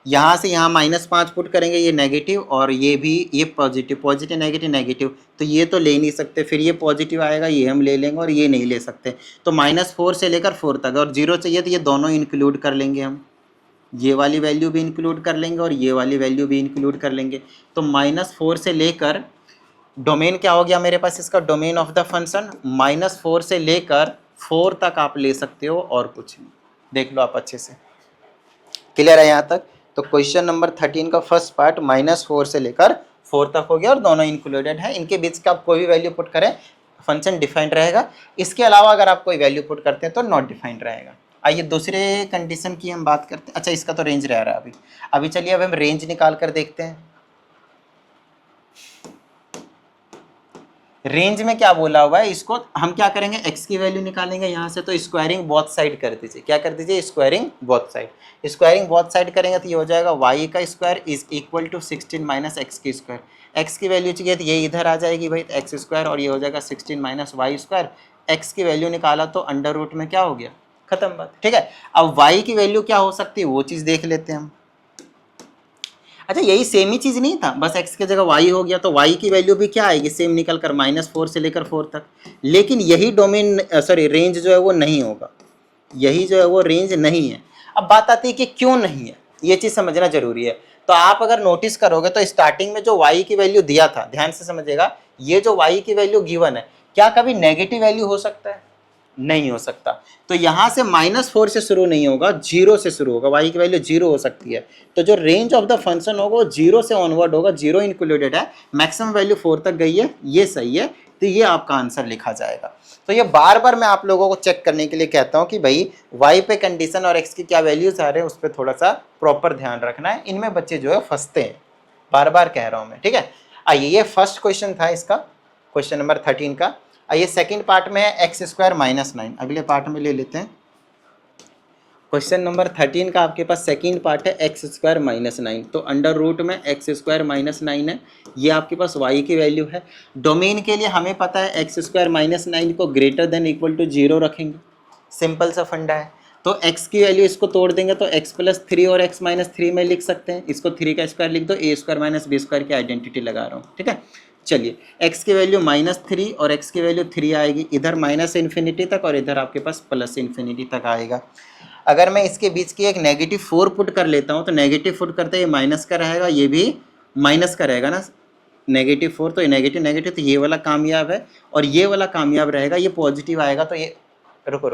यहाँ से यहाँ -5 पुट करेंगे, ये नेगेटिव और ये भी, ये पॉजिटिव, पॉजिटिव नेगेटिव नेगेटिव, तो ये तो ले नहीं सकते, फिर ये पॉजिटिव आएगा, ये हम ले लेंगे और ये नहीं ले सकते। तो -4 से लेकर 4 तक, और 0 चाहिए तो ये दोनों इंक्लूड कर लेंगे हम, ये वाली वैल्यू भी इंक्लूड कर लेंगे और ये वाली वैल्यू भी इंक्लूड कर लेंगे। तो -4 से लेकर, डोमेन क्या हो गया मेरे पास इसका, डोमेन ऑफ द फंक्शन -4 से लेकर 4 तक आप ले सकते हो और कुछ नहीं। देख लो आप अच्छे से, क्लियर है यहाँ तक? तो क्वेश्चन नंबर 13 का फर्स्ट पार्ट -4 से लेकर 4 तक हो गया और दोनों इंक्लूडेड है, इनके बीच का आप कोई भी वैल्यू पुट करें फंक्शन डिफाइंड रहेगा। इसके अलावा अगर आप कोई वैल्यू पुट करते हैं तो नॉट डिफाइंड रहेगा। आइए दूसरे कंडीशन की हम बात करते हैं। अच्छा इसका तो रेंज रह रहा है अभी चलिए अब हम रेंज निकाल कर देखते हैं। रेंज में क्या बोला हुआ है, इसको हम क्या करेंगे, x की वैल्यू निकालेंगे यहाँ से, तो स्क्वायरिंग बोथ साइड कर दीजिए। क्या कर दीजिए, squaring both side. Squaring both side करेंगे तो ये हो जाएगा y का square is equal to 16 minus x की स्क्वायर। x की वैल्यू चाहिए तो ये इधर आ जाएगी भाई, एक्स स्क्वायर, और ये हो जाएगा 16 माइनस वाई स्क्वायर। एक्स की वैल्यू निकाला तो अंडर रूट में क्या हो गया, खत्म बात। ठीक है, अब y की वैल्यू क्या हो सकती है वो चीज़ देख लेते हैं हम। अच्छा यही सेम ही चीज़ नहीं था, बस x की जगह y हो गया तो y की वैल्यू भी क्या आएगी, सेम निकल कर -4 से लेकर 4 तक। लेकिन यही डोमेन सॉरी रेंज जो है वो नहीं होगा, यही जो है वो रेंज नहीं है। अब बात आती है कि क्यों नहीं है, ये चीज़ समझना जरूरी है। तो आप अगर नोटिस करोगे तो स्टार्टिंग में जो y की वैल्यू दिया था, ध्यान से समझिएगा, ये जो y की वैल्यू गिवन है, क्या कभी नेगेटिव वैल्यू हो सकता है, नहीं हो सकता। तो यहां से -4 से शुरू नहीं होगा, 0 से शुरू होगा, y की वैल्यू 0 हो सकती है। तो जो रेंज ऑफ द फंक्शन होगा वो 0 से ऑनवर्ड होगा, 0 इंक्लूडेड है, मैक्सिमम वैल्यू 4 तक गई है, ये सही है, तो ये आपका आंसर लिखा जाएगा। तो ये बार बार मैं आप लोगों को चेक करने के लिए कहता हूं कि भाई y पे कंडीशन और x की क्या वैल्यूज आ रहे हैं उस पर थोड़ा सा प्रॉपर ध्यान रखना है, इनमें बच्चे जो है फंसते हैं, बार बार कह रहा हूं मैं। ठीक है, आइए ये फर्स्ट क्वेश्चन था इसका, क्वेश्चन नंबर 13 का। आइए सेकंड पार्ट में है एक्स स्क्वायर -9, अगले पार्ट में ले लेते हैं। क्वेश्चन नंबर 13 का आपके पास सेकंड पार्ट है एक्स स्क्वायर -9। तो अंडर रूट में एक्स स्क्वायर -9 है, ये आपके पास y की वैल्यू है। डोमेन के लिए हमें पता है एक्स स्क्वायर -9 को ग्रेटर देन इक्वल टू 0 रखेंगे, सिंपल सा फंडा है। तो x की वैल्यू इसको तोड़ देंगे तो x + 3 और x - 3 में लिख सकते हैं, इसको 3 का स्क्वायर लिख दो, a² - b² की आइडेंटिटी लगा रहा हूँ। ठीक है, चलिए x की वैल्यू -3 और x की वैल्यू 3 आएगी, इधर -∞ तक और इधर आपके पास +∞ तक आएगा। अगर मैं इसके बीच की एक -4 पुट कर लेता हूँ तो नेगेटिव पुट करते ये माइनस का रहेगा, ये भी माइनस का रहेगा ना, -4 तो ये नेगेटिव, तो ये वाला कामयाब है और ये वाला कामयाब रहेगा, ये पॉजिटिव आएगा। तो ये रुको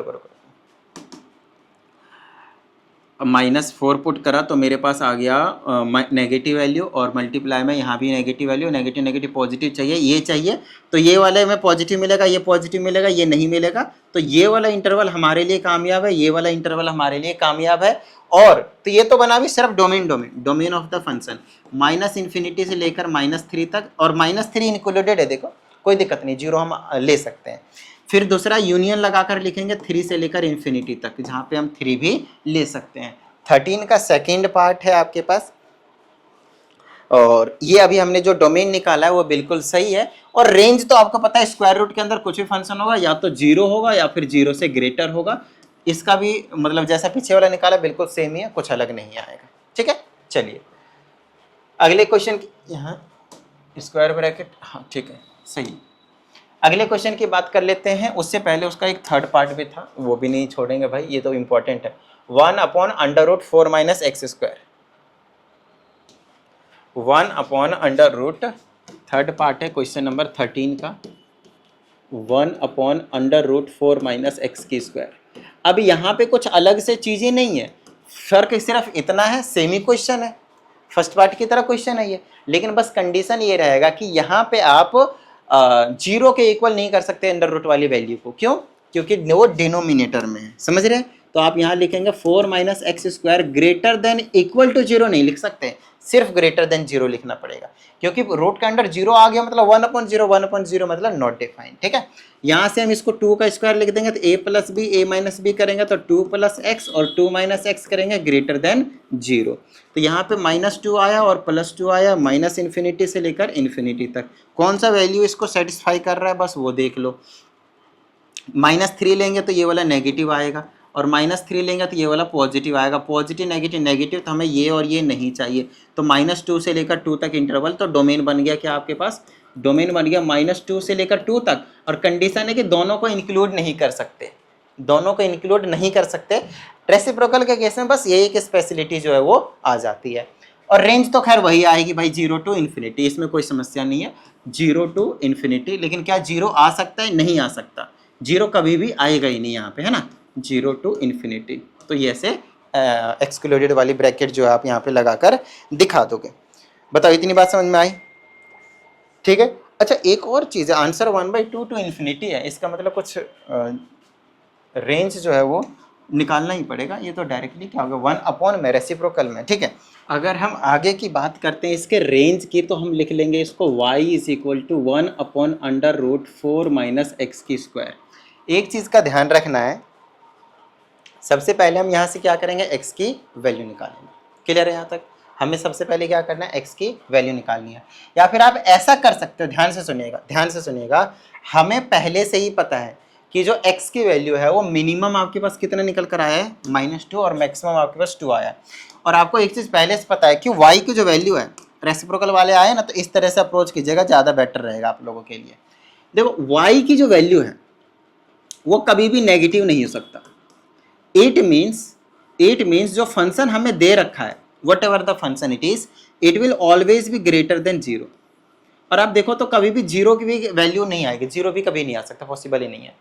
-4 पुट करा तो मेरे पास आ गया नेगेटिव वैल्यू, और मल्टीप्लाई में यहाँ भी नेगेटिव वैल्यू, नेगेटिव पॉजिटिव चाहिए, ये चाहिए, तो ये वाले में पॉजिटिव मिलेगा, ये पॉजिटिव मिलेगा, ये नहीं मिलेगा, तो ये वाला इंटरवल हमारे लिए कामयाब है, ये वाला इंटरवल हमारे लिए कामयाब है। और तो ये तो बना भी सिर्फ डोमेन ऑफ द फंक्शन, -∞ से लेकर -3 तक, और -3 इंक्लूडेड है, देखो कोई दिक्कत नहीं, 0 हम ले सकते हैं। फिर दूसरा यूनियन लगाकर लिखेंगे 3 से लेकर इन्फिनिटी तक, जहाँ पे हम 3 भी ले सकते हैं। 13 का सेकेंड पार्ट है आपके पास, और ये अभी हमने जो डोमेन निकाला है वो बिल्कुल सही है। और रेंज तो आपको पता है स्क्वायर रूट के अंदर कुछ भी फंक्शन होगा, या तो 0 होगा या फिर 0 से ग्रेटर होगा। इसका भी मतलब जैसा पीछे वाला निकाला बिल्कुल सेम ही है, कुछ अलग नहीं आएगा। ठीक है, चलिए अगले क्वेश्चन यहाँ स्क्वायर ब्रैकेट, हाँ ठीक है सही। अगले क्वेश्चन की बात कर लेते हैं, उससे पहले उसका एक थर्ड पार्ट भी था, वो भी नहीं छोड़ेंगे भाई, ये तो इंपॉर्टेंट है। 1/√4 - x², 1/√, थर्ड पार्ट है क्वेश्चन नंबर 13 का, 1/√4 - x²। अब यहाँ पे कुछ अलग से चीज़ें नहीं है, फर्क सिर्फ इतना है, सेमी क्वेश्चन है, फर्स्ट पार्ट की तरह क्वेश्चन है ये, लेकिन बस कंडीशन ये रहेगा कि यहाँ पे आप 0 के इक्वल नहीं कर सकते अंडर रूट वाली वैल्यू को। क्यों? क्योंकि वो डिनोमिनेटर में है, समझ रहे हैं? तो आप यहाँ लिखेंगे 4 - x² greater than equal to 0 नहीं लिख सकते, सिर्फ ग्रेटर देन 0 लिखना पड़ेगा, क्योंकि रूट के अंडर 0 आ गया मतलब 1/0 मतलब नॉट डिफाइंड। ठीक है, यहाँ से हम इसको 2 का स्क्वायर लिख देंगे तो a + b, a - b करेंगे तो 2 + x, और 2 - x करेंगे ग्रेटर देन 0। तो यहाँ पे -2 आया और +2 आया, -∞ से लेकर इन्फिनिटी तक। कौन सा वैल्यू इसको सेटिस्फाई कर रहा है बस वो देख लो। -3 लेंगे तो ये वाला नेगेटिव आएगा, और -3 लेंगे तो ये वाला पॉजिटिव आएगा, पॉजिटिव नेगेटिव, तो हमें ये और ये नहीं चाहिए। तो -2 से लेकर 2 तक इंटरवल, तो डोमेन बन गया क्या आपके पास, डोमेन बन गया -2 से लेकर 2 तक। और कंडीशन है कि दोनों को इंक्लूड नहीं कर सकते, दोनों को इंक्लूड नहीं कर सकते। रेसिप्रोकल के केस में बस यही एक स्पेशलिटी जो है वो आ जाती है। और रेंज तो खैर वही आएगी भाई, 0 to ∞, इसमें कोई समस्या नहीं है, 0 to ∞। लेकिन क्या 0 आ सकता है? नहीं आ सकता, 0 कभी भी आएगा ही नहीं यहाँ पे, है ना, 0 to ∞। तो ये ऐसे एक्सक्लूडेड वाली ब्रैकेट जो है आप यहाँ पे लगाकर दिखा दोगे। बताओ इतनी बात समझ में आई? ठीक है। अच्छा एक और चीज़ है, आंसर 1/2 टू इन्फिनिटी है, इसका मतलब कुछ रेंज जो है वो निकालना ही पड़ेगा। ये तो डायरेक्टली क्या होगा 1 में रेसिप्रोकल में, ठीक है। अगर हम आगे की बात करते हैं इसके रेंज की, तो हम लिख लेंगे इसको y is equal to 1/√4 - x²। एक चीज़ का ध्यान रखना है, सबसे पहले हम यहाँ से क्या करेंगे, x की वैल्यू निकालेंगे। क्लियर है यहाँ तक? हमें सबसे पहले क्या करना है, x की वैल्यू निकालनी है। या फिर आप ऐसा कर सकते हो, ध्यान से सुनिएगा, ध्यान से सुनिएगा, हमें पहले से ही पता है कि जो x की वैल्यू है वो मिनिमम आपके पास कितना निकल कर आया है -2 और मैक्सिमम आपके पास 2 आया है। और आपको एक चीज़ पहले से पता है कि y की जो वैल्यू है, रेसिप्रोकल वाले आए ना, तो इस तरह से अप्रोच कीजिएगा, ज़्यादा बेटर रहेगा आप लोगों के लिए। देखो y की जो वैल्यू है वो कभी भी नेगेटिव नहीं हो सकता। इट मीन्स जो फंक्शन हमें दे रखा है, what ever the function it is, it will always be greater than 0। और आप देखो तो कभी भी 0 की भी वैल्यू नहीं आएगी, 0 भी कभी नहीं आ सकता, पॉसिबल ही नहीं है।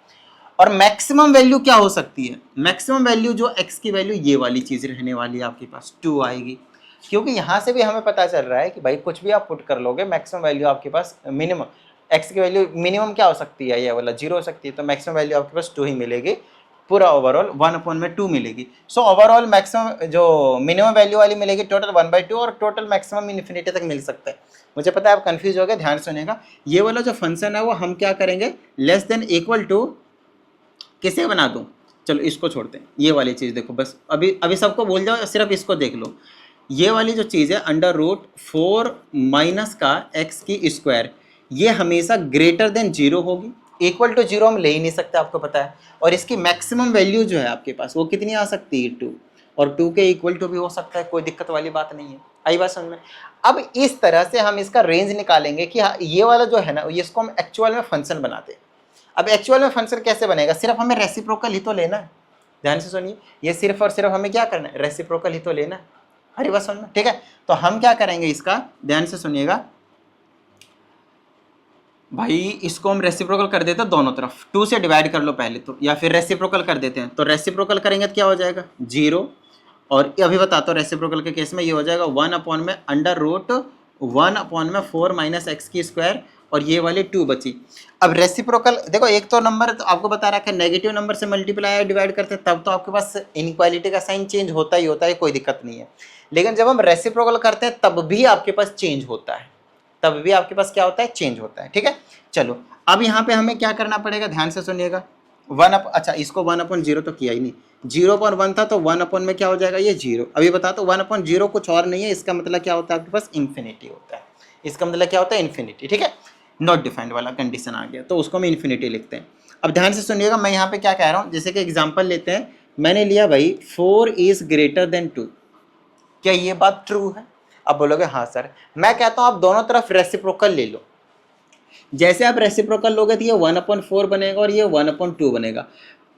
और मैक्सिमम वैल्यू क्या हो सकती है, मैक्सिमम वैल्यू जो x की वैल्यू, ये वाली चीज़ रहने वाली है आपके पास, 2 आएगी। क्योंकि यहाँ से भी हमें पता चल रहा है कि भाई कुछ भी आप पुट कर लोगे, मैक्सिमम वैल्यू आपके पास मिनिमम, x की वैल्यू मिनिमम क्या हो सकती है, ये वाला 0 हो सकती है, तो मैक्सिमम वैल्यू आपके पास 2 ही मिलेगी, पूरा ओवरऑल 1/2 मिलेगी। सो ओवरऑल मैक्सिमम जो मिनिमम वैल्यू वाली मिलेगी टोटल 1/2, और टोटल मैक्सिमम इन्फिनिटी तक मिल सकता है। मुझे पता है आप कंफ्यूज हो गए, ध्यान सुनिएगा। ये वाला जो फंक्शन है वो हम क्या करेंगे, लेस देन इक्वल टू किसे बना दूं, चलो इसको छोड़ते हैं, ये वाली चीज़ देखो, बस अभी सबको भूल जाओ, सिर्फ इसको देख लो। ये वाली जो चीज़ है √4 माइनस का x², ये हमेशा ग्रेटर देन 0 होगी। इक्वल टू 0 हम ले ही नहीं सकते, आपको पता है। और इसकी मैक्सिमम वैल्यू जो है आपके पास वो कितनी आ सकती है, 2, और 2 के इक्वल टू भी हो सकता है, कोई दिक्कत वाली बात नहीं है। आई बात समझ में? अब इस तरह से हम इसका रेंज निकालेंगे कि हाँ, ये वाला जो है ना, इसको हम एक्चुअल में फंक्शन बनाते हैं। अब एक्चुअल में फंक्शन कैसे बनेगा, सिर्फ हमें रेसिप्रोकल ही तो लेना है। ध्यान से सुनिए, ये सिर्फ और सिर्फ हमें क्या करना है, रेसिप्रोकल ही तो लेना है। अरे बस सुनना, ठीक है। तो हम क्या करेंगे इसका, ध्यान से सुनिएगा भाई, इसको हम रेसिप्रोकल कर देते हैं दोनों तरफ, 2 से डिवाइड कर लो पहले तो, या फिर रेसिप्रोकल कर देते हैं। तो रेसिप्रोकल करेंगे तो क्या हो जाएगा, 0। और अभी बताता हूँ, रेसिप्रोकल के केस में ये हो जाएगा 1/√1/4 - x², और ये वाली 2 बची। अब रेसिप्रोकल देखो, एक तो नंबर तो आपको बता रखा है, नेगेटिव नंबर से मल्टीप्लाई डिवाइड करते हैं तब तो आपके पास इनइक्वालिटी का साइन चेंज होता ही होता है, कोई दिक्कत नहीं है। लेकिन जब हम रेसिप्रोकल करते हैं तब भी आपके पास चेंज होता है, तब भी आपके पास क्या होता है, चेंज होता है, ठीक है। चलो अब यहाँ पे हमें क्या करना पड़ेगा, ध्यान से सुनिएगा। अच्छा इसको 1/0 तो किया ही नहीं, 0/1 था, तो 1 में क्या हो जाएगा, ये 0। अभी बता तो 1/0 कुछ और नहीं है, इसका मतलब क्या होता है, आपके पास इन्फिनिटी होता है। इसका मतलब क्या होता है, इन्फिनिटी, ठीक है। नॉट डिफाइंड वाला कंडीशन आ गया, तो उसको हम इन्फिनिटी लिखते हैं। अब ध्यान से सुनिएगा, मैं यहाँ पे क्या कह रहा हूँ, जैसे कि एग्जाम्पल लेते हैं, मैंने लिया भाई 4 इज ग्रेटर देन 2, क्या ये बात ट्रू है? अब बोलोगे हाँ सर। मैं कहता हूँ आप दोनों तरफ रेसिप्रोकल ले लो। जैसे आप रेसिप्रोकल लोगे तो ये 1/4 बनेगा और ये 1/2 बनेगा।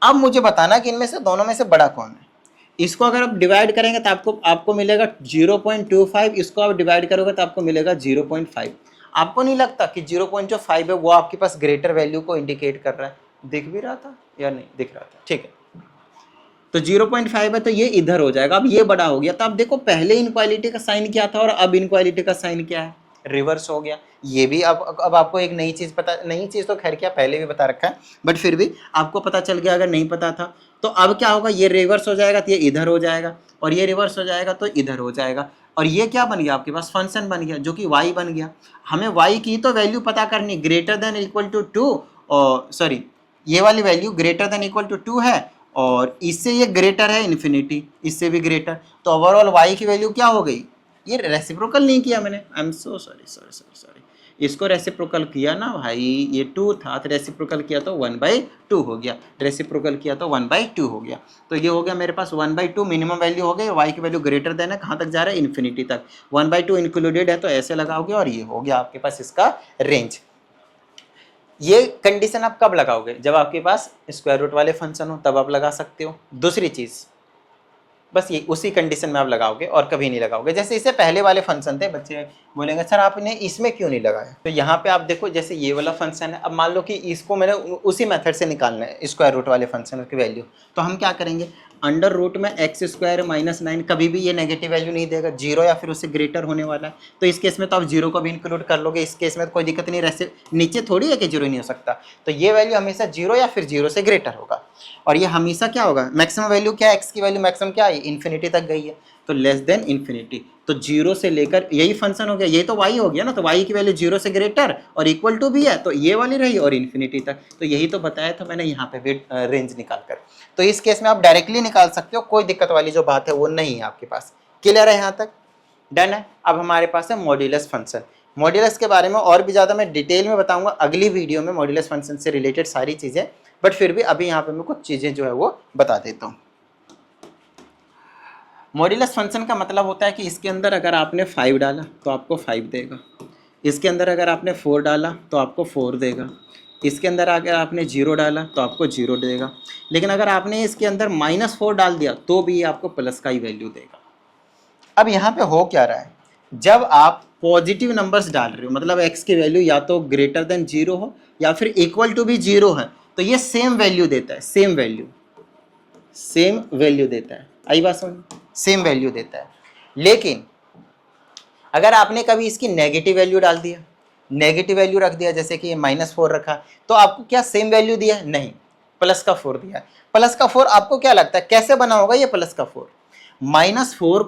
अब मुझे बताना कि इनमें से दोनों में से बड़ा कौन है। इसको अगर आप डिवाइड करेंगे तो आपको मिलेगा 0.25, इसको आप डिवाइड करोगे तो आपको मिलेगा 0.5। आपको नहीं लगता कि 0.5 है वो आपके पास ग्रेटर वैल्यू को इंडिकेट कर रहा है? दिख भी रहा था या नहीं दिख रहा था, ठीक है। तो 0.5 है तो ये इधर हो जाएगा। अब ये बड़ा हो गया, तो अब देखो पहले इनक्वालिटी का साइन क्या था और अब इनक्वालिटी का साइन क्या है, रिवर्स हो गया। ये भी अब आपको एक नई चीज़ पता, नई चीज़ तो खैर क्या पहले भी बता रखा है, बट फिर भी आपको पता चल गया अगर नहीं पता था। तो अब क्या होगा, ये रिवर्स हो जाएगा तो ये इधर हो जाएगा, और ये रिवर्स हो जाएगा तो इधर हो जाएगा। और ये क्या बन गया आपके पास, फंक्शन बन गया जो कि y बन गया। हमें y की तो वैल्यू पता करनी, ग्रेटर देन इक्वल टू 2, और सॉरी ये वाली value greater than equal to 2 है, और इससे ये ग्रेटर है इन्फिनिटी, इससे भी ग्रेटर। तो ओवरऑल y की वैल्यू क्या हो गई, ये रेसिप्रोकल नहीं किया मैंने, आई एम सो सॉरी, इसको रेसिप्रोकल किया ना भाई, ये 2 था तो रेसिप्रोकल किया तो 1/2 हो गया, रेसिप्रोकल किया तो 1/2 हो गया। तो ये हो गया मेरे पास 1/2 मिनिमम वैल्यू हो गई, y की वैल्यू ग्रेटर देन है, कहाँ तक जा रहा है, इन्फिनिटी तक। 1/2 इंक्लूडेड है तो ऐसे लगाओगे, और ये हो गया आपके पास इसका रेंज। ये कंडीशन आप कब लगाओगे, जब आपके पास स्क्वायर रूट वाले फंक्शन हो, तब आप लगा सकते हो। दूसरी चीज़ बस ये उसी कंडीशन में आप लगाओगे और कभी नहीं लगाओगे। जैसे इससे पहले वाले फंक्शन थे, बच्चे बोलेंगे सर आपने इसमें क्यों नहीं लगाया, तो यहाँ पे आप देखो जैसे ये वाला फंक्शन है, अब मान लो कि इसको मैंने उसी मेथड से निकालना है स्क्वायर रूट वाले फंक्शन की वैल्यू, तो हम क्या करेंगे, अंडर रूट में एक्स स्क्वायर माइनस 9 कभी भी ये नेगेटिव वैल्यू नहीं देगा, जीरो या फिर उससे ग्रेटर होने वाला है। तो इस केस में तो आप जीरो को भी इंक्लूड कर लोगे, इस केस में तो कोई दिक्कत नहीं, रैसे नीचे थोड़ी है कि जीरो नहीं हो सकता। तो ये वैल्यू हमेशा जीरो या फिर जीरो से ग्रेटर होगा। और ये हमेशा क्या होगा, मैक्सिमम वैल्यू क्या है, एक्स की वैल्यू मैक्सिमम क्या है, इन्फिनिटी तक गई है, तो लेस देन इन्फिनिटी। तो जीरो से लेकर यही फंक्शन हो गया, ये तो वाई हो गया ना, तो वाई की वैल्यू जीरो से ग्रेटर और इक्वल टू भी है, तो ये वाली रही और इन्फिनिटी तक। तो यही तो बताया था मैंने यहाँ पे रेंज निकाल कर। तो इस केस में आप डायरेक्टली निकाल सकते हो, कोई दिक्कत वाली जो बात है वो नहीं है आपके पास। क्लियर है यहाँ तक, डन है। अब हमारे पास है मॉड्यूलस फंक्शन। मॉड्यूलस के बारे में और भी ज़्यादा मैं डिटेल में बताऊंगा अगली वीडियो में, मॉड्यूलस फंक्शन से रिलेटेड सारी चीज़ें, बट फिर भी अभी यहाँ पे मैं कुछ चीज़ें जो है वो बता देता हूँ। मॉड्यूलस फंक्शन का मतलब होता है कि इसके अंदर अगर आपने 5 डाला तो आपको 5 देगा, इसके अंदर अगर आपने 4 डाला तो आपको 4 देगा, इसके अंदर अगर आपने 0 डाला तो आपको 0 देगा, लेकिन अगर आपने इसके अंदर -4 डाल दिया तो भी आपको प्लस का ही वैल्यू देगा। अब यहाँ पे हो क्या रहा है, जब आप पॉजिटिव नंबर्स डाल रहे हो, मतलब x की वैल्यू या तो ग्रेटर देन 0 हो या फिर इक्वल टू भी 0 है, तो ये सेम वैल्यू देता है, सेम वैल्यू देता है। आई बात समझ, सेम वैल्यू देता है। लेकिन अगर आपने कभी इसकी नेगेटिव वैल्यू डाल दिया, नेगेटिव वैल्यू रख दिया, जैसे कि -4 रखा, तो आपको क्या सेम वैल्यू दिया, नहीं, प्लस का 4 दिया। प्लस का 4 आपको क्या लगता है कैसे बना होगा ये प्लस का 4, -4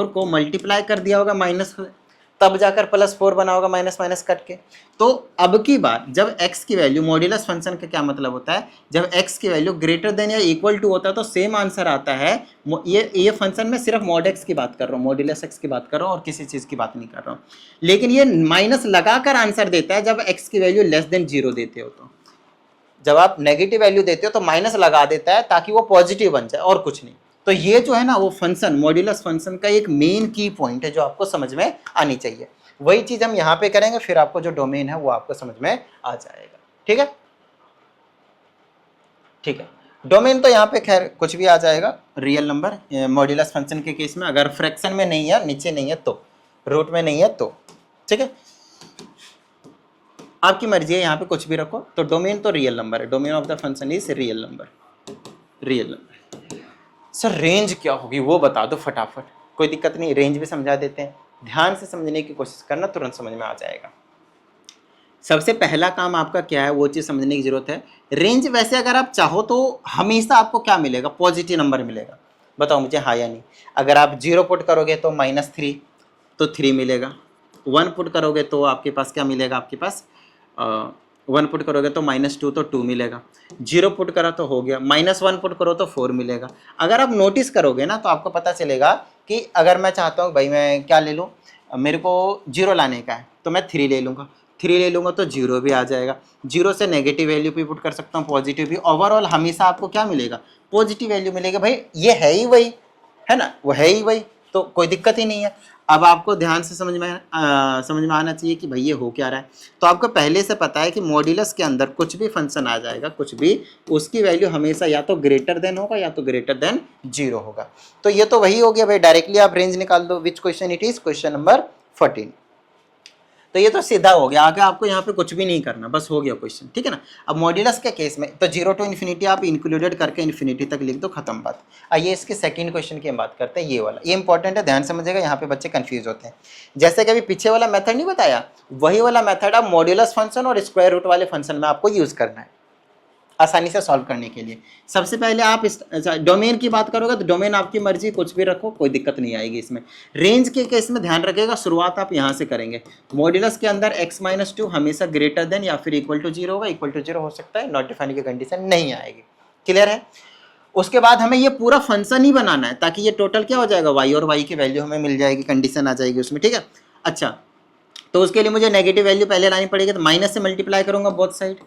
को मल्टीप्लाई कर दिया होगा माइनस, तब जाकर +4 बना होगा, माइनस माइनस कट के। तो अब की बार जब x की वैल्यू, मॉड्यूलस फंक्शन का क्या मतलब होता है, जब x की वैल्यू ग्रेटर देन या इक्वल टू होता है तो सेम आंसर आता है। ये फंक्शन में सिर्फ मॉड x की बात कर रहा हूँ, मॉड्यूलस x की बात कर रहा हूँ और किसी चीज़ की बात नहीं कर रहा हूँ। लेकिन ये माइनस लगाकर आंसर देता है जब x की वैल्यू लेस देन 0 देते हो। तो जब आप नेगेटिव वैल्यू देते हो तो माइनस लगा देता है ताकि वो पॉजिटिव बन जाए और कुछ नहीं। तो ये जो है ना वो फंक्शन, मॉड्यूलस फंक्शन का एक मेन की पॉइंट है जो आपको समझ में आनी चाहिए। वही चीज हम यहाँ पे करेंगे, फिर आपको जो डोमेन है वो आपको समझ में आ जाएगा। ठीक है, ठीक है। डोमेन तो यहाँ पे खैर कुछ भी आ जाएगा, रियल नंबर मॉड्यूलस फंक्शन के केस में, अगर फ्रैक्शन में नहीं है, नीचे नहीं है तो, रूट में नहीं है तो, ठीक है, आपकी मर्जी है, यहाँ पे कुछ भी रखो। तो डोमेन तो रियल नंबर है, domain of the function is real number, real number. Sir range क्या होगी वो बता दो फटाफट। कोई दिक्कत नहीं, रेंज भी समझा देते हैं, ध्यान से समझने की कोशिश करना, तुरंत समझ में आ जाएगा। सबसे पहला काम आपका क्या है वो चीज़ समझने की जरूरत है। रेंज वैसे अगर आप चाहो तो हमेशा आपको क्या मिलेगा, पॉजिटिव नंबर मिलेगा। बताओ मुझे हाँ या नहीं। अगर आप 0 पुट करोगे तो -3 तो 3 मिलेगा, 1 पुट करोगे तो आपके पास क्या मिलेगा, आपके पास 1 पुट करोगे तो -2 तो 2 मिलेगा, 0 पुट करा तो हो गया, -1 पुट करो तो 4 मिलेगा। अगर आप नोटिस करोगे ना तो आपको पता चलेगा कि अगर मैं चाहता हूँ भाई मैं क्या ले लूँ, मेरे को 0 लाने का है तो मैं 3 ले लूँगा, 3 ले लूँगा तो 0 भी आ जाएगा, 0 से नेगेटिव वैल्यू भी पुट कर सकता हूँ, पॉजिटिव भी। ओवरऑल हमेशा आपको क्या मिलेगा, पॉजिटिव वैल्यू मिलेगा। भाई ये है ही वही, है ना, वो है ही वही, तो कोई दिक्कत ही नहीं है। अब आपको ध्यान से समझ में आना चाहिए कि भाई ये हो क्या रहा है। तो आपको पहले से पता है कि मॉड्यूलस के अंदर कुछ भी फंक्शन आ जाएगा, कुछ भी, उसकी वैल्यू हमेशा या तो ग्रेटर देन होगा या तो ग्रेटर देन 0 होगा। तो ये तो वही हो गया भाई, डायरेक्टली आप रेंज निकाल दो। Which question it is, question number 14। तो ये तो सीधा हो गया, आगे आपको यहाँ पे कुछ भी नहीं करना, बस हो गया क्वेश्चन, ठीक है ना। अब मॉड्यूलस के केस में तो 0 to इन्फिनिटी आप इंक्लूडेड करके इन्फिनिटी तक लिख दो, खत्म बात। आइए इसके सेकंड क्वेश्चन की हम बात करते हैं, ये वाला, ये इंपॉर्टेंट है, ध्यान समझिएगा, यहाँ पे बच्चे कंफ्यूज होते हैं। जैसे कि अभी पीछे वाला मेथड नहीं बताया, वही वाला मेथड आप मॉड्यूलस फंक्शन और स्क्वायर रूट वाले फंक्शन में आपको यूज करना है आसानी से सॉल्व करने के लिए। सबसे पहले आप इस डोमेन की बात करोगे तो डोमेन आपकी मर्जी, कुछ भी रखो, कोई दिक्कत नहीं आएगी इसमें। रेंज के केस में ध्यान रखिएगा, शुरुआत आप यहाँ से करेंगे। मॉड्यूलस के अंदर x-2 हमेशा ग्रेटर देन या फिर इक्वल टू 0 होगा, इक्वल टू 0 हो सकता है, नॉट डिफाइंड की कंडीशन नहीं आएगी। क्लियर है। उसके बाद हमें ये पूरा फंक्शन ही बनाना है ताकि ये टोटल क्या हो जाएगा, y और y की वैल्यू हमें मिल जाएगी, कंडीशन आ जाएगी उसमें, ठीक है। अच्छा, तो उसके लिए मुझे नेगेटिव वैल्यू पहले लानी पड़ेगी, तो माइनस से मल्टीप्लाई करूंगा बोथ साइड,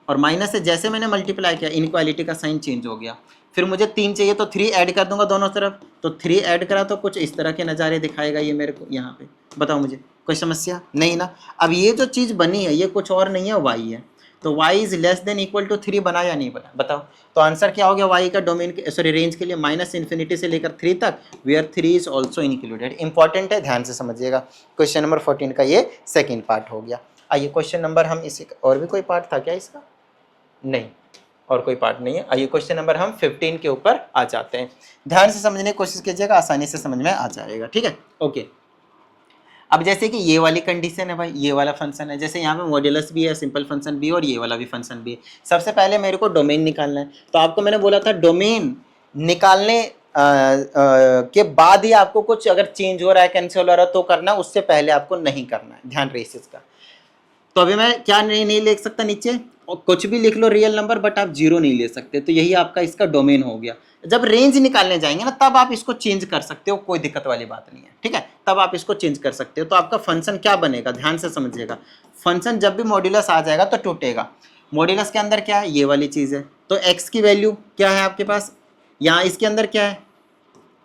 और माइनस से जैसे मैंने मल्टीप्लाई किया इनक्वालिटी का साइन चेंज हो गया। फिर मुझे 3 चाहिए तो 3 ऐड कर दूंगा दोनों तरफ, तो 3 ऐड करा तो कुछ इस तरह के नज़ारे दिखाएगा ये मेरे को यहाँ पे। बताओ मुझे कोई समस्या नहीं ना। अब ये जो चीज़ बनी है ये कुछ और नहीं है, y है, तो y is less than equal to 3 बना या नहीं बना, बताओ। तो आंसर क्या हो गया y का डोमेन के, सॉरी रेंज के लिए -इन्फिनिटी से लेकर 3 तक, where 3 is also included. Important है, ध्यान से समझिएगा। क्वेश्चन नंबर 14 का ये सेकेंड पार्ट हो गया। आइए क्वेश्चन नंबर, हम इसी और भी कोई पार्ट था क्या इसका, नहीं, और कोई पार्ट नहीं है। आइए क्वेश्चन नंबर हम 15 के ऊपर आ जाते हैं। ध्यान से समझने की कोशिश कीजिएगा, आसानी से समझ में आ जाएगा, ठीक है। ओके, अब जैसे कि ये वाली कंडीशन है भाई, ये वाला फंक्शन है, जैसे यहाँ पे मॉड्यूलस भी है, सिंपल फंक्शन भी है और ये वाला भी फंक्शन भी है। सबसे पहले मेरे को डोमेन निकालना है, तो आपको मैंने बोला था डोमेन निकालने के बाद ही आपको कुछ अगर चेंज हो रहा है, कैंसिल हो रहा है तो करना, उससे पहले आपको नहीं करना है, ध्यान रहे इस चीज का। तो अभी मैं क्या नहीं लिख सकता नीचे, और कुछ भी लिख लो रियल नंबर, बट आप जीरो नहीं ले सकते, तो यही आपका इसका डोमेन हो गया। जब रेंज निकालने जाएंगे ना तब आप इसको चेंज कर सकते हो, कोई दिक्कत वाली बात नहीं है, ठीक है, तब आप इसको चेंज कर सकते हो। तो आपका फंक्शन क्या बनेगा, ध्यान से समझिएगा। फंक्शन जब भी मॉड्यूलस आ जाएगा तो टूटेगा। मॉड्यूलस के अंदर क्या है, ये वाली चीज है, तो एक्स की वैल्यू क्या है आपके पास, यहाँ इसके अंदर क्या है,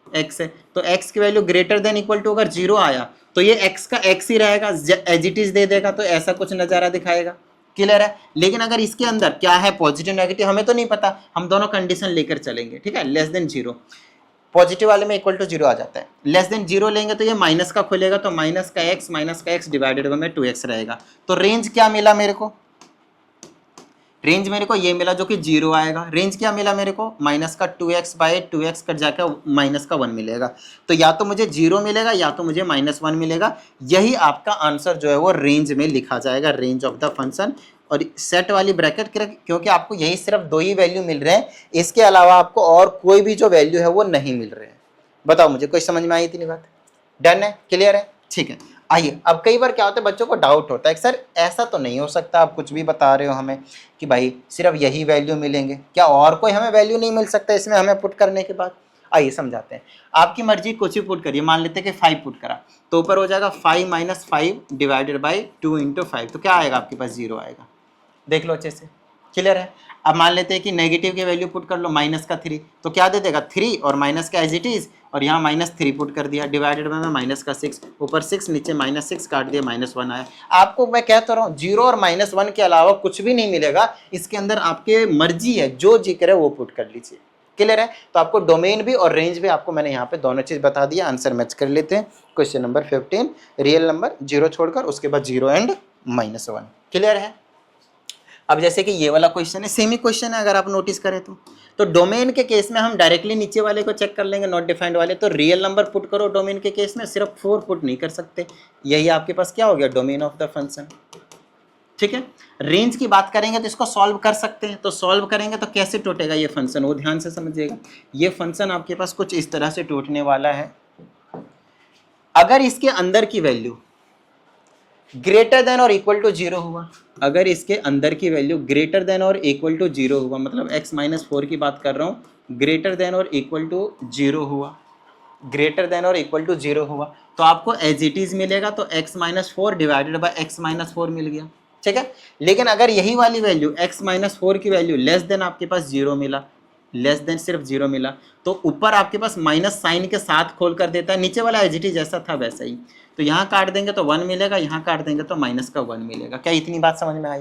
एक्स है, तो एक्स की value greater than equal to अगर जीरो आया तो ये एक्स का एक्स ही रहेगा, एज इट इज दे देगा, तो ऐसा कुछ नजारा दिखाएगा, क्लियर है। लेकिन अगर इसके अंदर क्या है, पॉजिटिव नेगेटिव, हमें तो नहीं पता, हम दोनों कंडीशन लेकर चलेंगे, ठीक है। लेस देन जीरो, पॉजिटिव वाले में इक्वल टू जीरो आ जाता है, लेस देन जीरो लेंगे तो ये माइनस का खुलेगा, तो माइनस का एक्स डिवाइडेड बाय 2x रहेगा। तो रेंज क्या मिला मेरे को, रेंज मेरे को ये मिला जो कि जीरो आएगा। रेंज क्या मिला मेरे को, माइनस का 2x बाय 2x कट जाकर माइनस का 1 मिलेगा। तो या तो मुझे जीरो मिलेगा या तो मुझे -1 मिलेगा। यही आपका आंसर जो है वो रेंज में लिखा जाएगा, रेंज ऑफ द फंक्शन। और सेट वाली ब्रैकेट, क्योंकि आपको यही सिर्फ 2 ही वैल्यू मिल रहे हैं, इसके अलावा आपको और कोई भी जो वैल्यू है वो नहीं मिल रहे हैं। बताओ मुझे, कोई समझ में आई इतनी बात, डन है, क्लियर है, ठीक है। आइए, अब कई बार क्या होता है, बच्चों को डाउट होता है, सर ऐसा तो नहीं हो सकता, आप कुछ भी बता रहे हो हमें कि भाई सिर्फ यही वैल्यू मिलेंगे, क्या और कोई हमें वैल्यू नहीं मिल सकता इसमें हमें पुट करने के बाद। आइए समझाते हैं, आपकी मर्जी कुछ भी पुट करिए, मान लेते हैं कि 5 पुट करा, तो ऊपर हो जाएगा 5 - 5 डिवाइडेड बाई 2 × 5, तो क्या आएगा आपके पास, 0 आएगा। देख लो अच्छे से, क्लियर है। अब मान लेते हैं कि नेगेटिव की वैल्यू पुट कर लो, -3, तो क्या दे देगा 3 और माइनस का एज इट इज, और यहाँ -3 पुट कर दिया, डिवाइडेड बाय में -6, ऊपर 6 नीचे -6 काट दिया, -1 आया। आपको मैं कहता रहा हूँ 0 और -1 के अलावा कुछ भी नहीं मिलेगा इसके अंदर, आपके मर्जी है, जो जिक्र है वो पुट कर लीजिए, क्लियर है। तो आपको डोमेन भी और रेंज भी आपको मैंने यहाँ पे दोनों चीज बता दिया। आंसर मैच कर लेते हैं। क्वेश्चन नंबर 15, रियल नंबर 0 छोड़कर, उसके बाद 0 एंड -1, क्लियर है। अब जैसे कि ये वाला क्वेश्चन है, सेम ही क्वेश्चन है अगर आप नोटिस करें तो डोमेन के केस में हम डायरेक्टली नीचे वाले को चेक कर लेंगे, नॉट डिफाइंड वाले, तो रियल नंबर पुट करो डोमेन के केस में, सिर्फ 4 पुट नहीं कर सकते। यही आपके पास क्या हो गया, डोमेन ऑफ द फंक्शन, ठीक है। रेंज की बात करेंगे तो इसको सॉल्व कर सकते हैं, तो सॉल्व करेंगे तो कैसे टूटेगा ये फंक्शन, वो ध्यान से समझिएगा। ये फंक्शन आपके पास कुछ इस तरह से टूटने वाला है। अगर इसके अंदर की वैल्यू ग्रेटर देन और इक्वल टू 0 हुआ, अगर इसके अंदर की वैल्यू ग्रेटर देन और इक्वल टू 0 हुआ, मतलब x - 4 की बात कर रहा हूँ, ग्रेटर देन और इक्वल टू 0 हुआ, ग्रेटर देन और इक्वल टू 0 हुआ, तो आपको एज इट इज मिलेगा, तो x - 4 डिवाइडेड बाय x - 4 मिल गया, ठीक है। लेकिन अगर यही वाली वैल्यू x - 4 की वैल्यू लेस देन आपके पास 0 मिला, लेस देन सिर्फ 0 मिला, तो ऊपर आपके पास माइनस साइन के साथ खोल कर देता है, नीचे वाला एज इट इज जैसा था वैसा ही, तो यहाँ काट देंगे तो 1 मिलेगा, यहाँ काट देंगे तो -1 मिलेगा। क्या इतनी बात समझ में आई,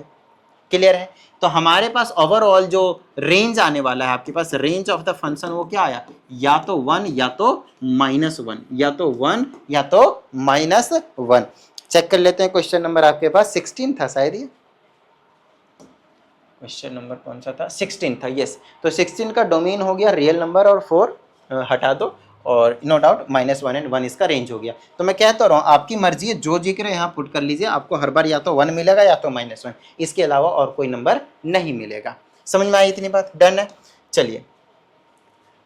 क्लियर है। तो हमारे पास ओवरऑल जो रेंज आने वाला है आपके पास, रेंज ऑफ द फंक्शन वो क्या आया, या तो 1 या तो -1, या तो 1 या तो -1। चेक कर लेते हैं, क्वेश्चन नंबर आपके पास 16 था शायद, ये क्वेश्चन नंबर कौन सा था, 16 था, यस। तो 16 का डोमेन हो गया रियल नंबर और 4 हटा दो, और नो डाउट -1 एंड 1 इसका रेंज हो गया। तो मैं कहता रहा हूँ आपकी मर्जी है, जो जिक्र है यहाँ पुट कर लीजिए, आपको हर बार या तो 1 मिलेगा या तो -1, इसके अलावा और कोई नंबर नहीं मिलेगा। समझ में आई इतनी बात, डन है। चलिए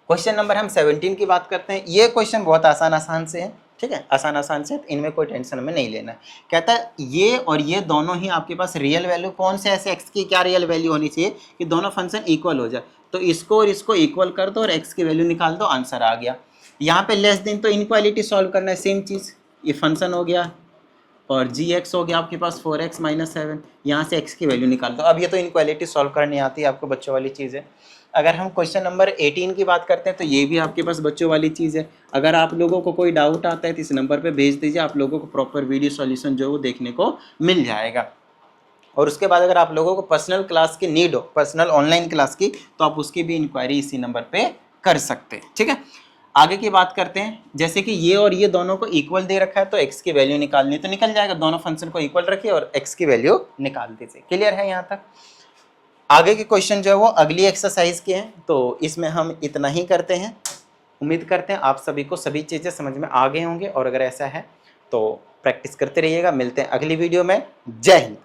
क्वेश्चन नंबर हम 17 की बात करते हैं। ये क्वेश्चन बहुत आसान से है, ठीक है, आसान से, इनमें कोई टेंशन हमें नहीं लेना है। कहता है ये और ये दोनों ही आपके पास रियल वैल्यू, कौन से ऐसे x की क्या रियल वैल्यू होनी चाहिए कि दोनों फंक्शन इक्वल हो जाए, तो इसको और इसको इक्वल कर दो और x की वैल्यू निकाल दो, आंसर आ गया। यहाँ पे लेस देन तो इनक्वालिटी सॉल्व करना है, सेम चीज़, ये फंक्शन हो गया और gx हो गया आपके पास 4x - 7, यहाँ से x की वैल्यू निकाल दो। अब ये तो इनक्वालिटी सॉल्व करनी आती है आपको, बच्चों वाली चीज़ है। अगर हम क्वेश्चन नंबर 18 की बात करते हैं तो ये भी आपके पास बच्चों वाली चीज़ है। अगर आप लोगों को कोई डाउट आता है तो इस नंबर पे भेज दीजिए, आप लोगों को प्रॉपर वीडियो सॉल्यूशन जो है वो देखने को मिल जाएगा। और उसके बाद अगर आप लोगों को पर्सनल क्लास की नीड हो, पर्सनल ऑनलाइन क्लास की, तो आप उसकी भी इंक्वायरी इसी नंबर पे कर सकते हैं, ठीक है। आगे की बात करते हैं, जैसे कि ये और ये दोनों को इक्वल दे रखा है, तो x की वैल्यू निकालनी है, तो निकल जाएगा, दोनों फंक्शन को इक्वल रखिए और x की वैल्यू निकाल दीजिए। क्लियर है यहाँ तक। आगे के क्वेश्चन जो है वो अगली एक्सरसाइज के हैं, तो इसमें हम इतना ही करते हैं। उम्मीद करते हैं आप सभी को सभी चीज़ें समझ में आ गए होंगे, और अगर ऐसा है तो प्रैक्टिस करते रहिएगा। मिलते हैं अगली वीडियो में। जय हिंद।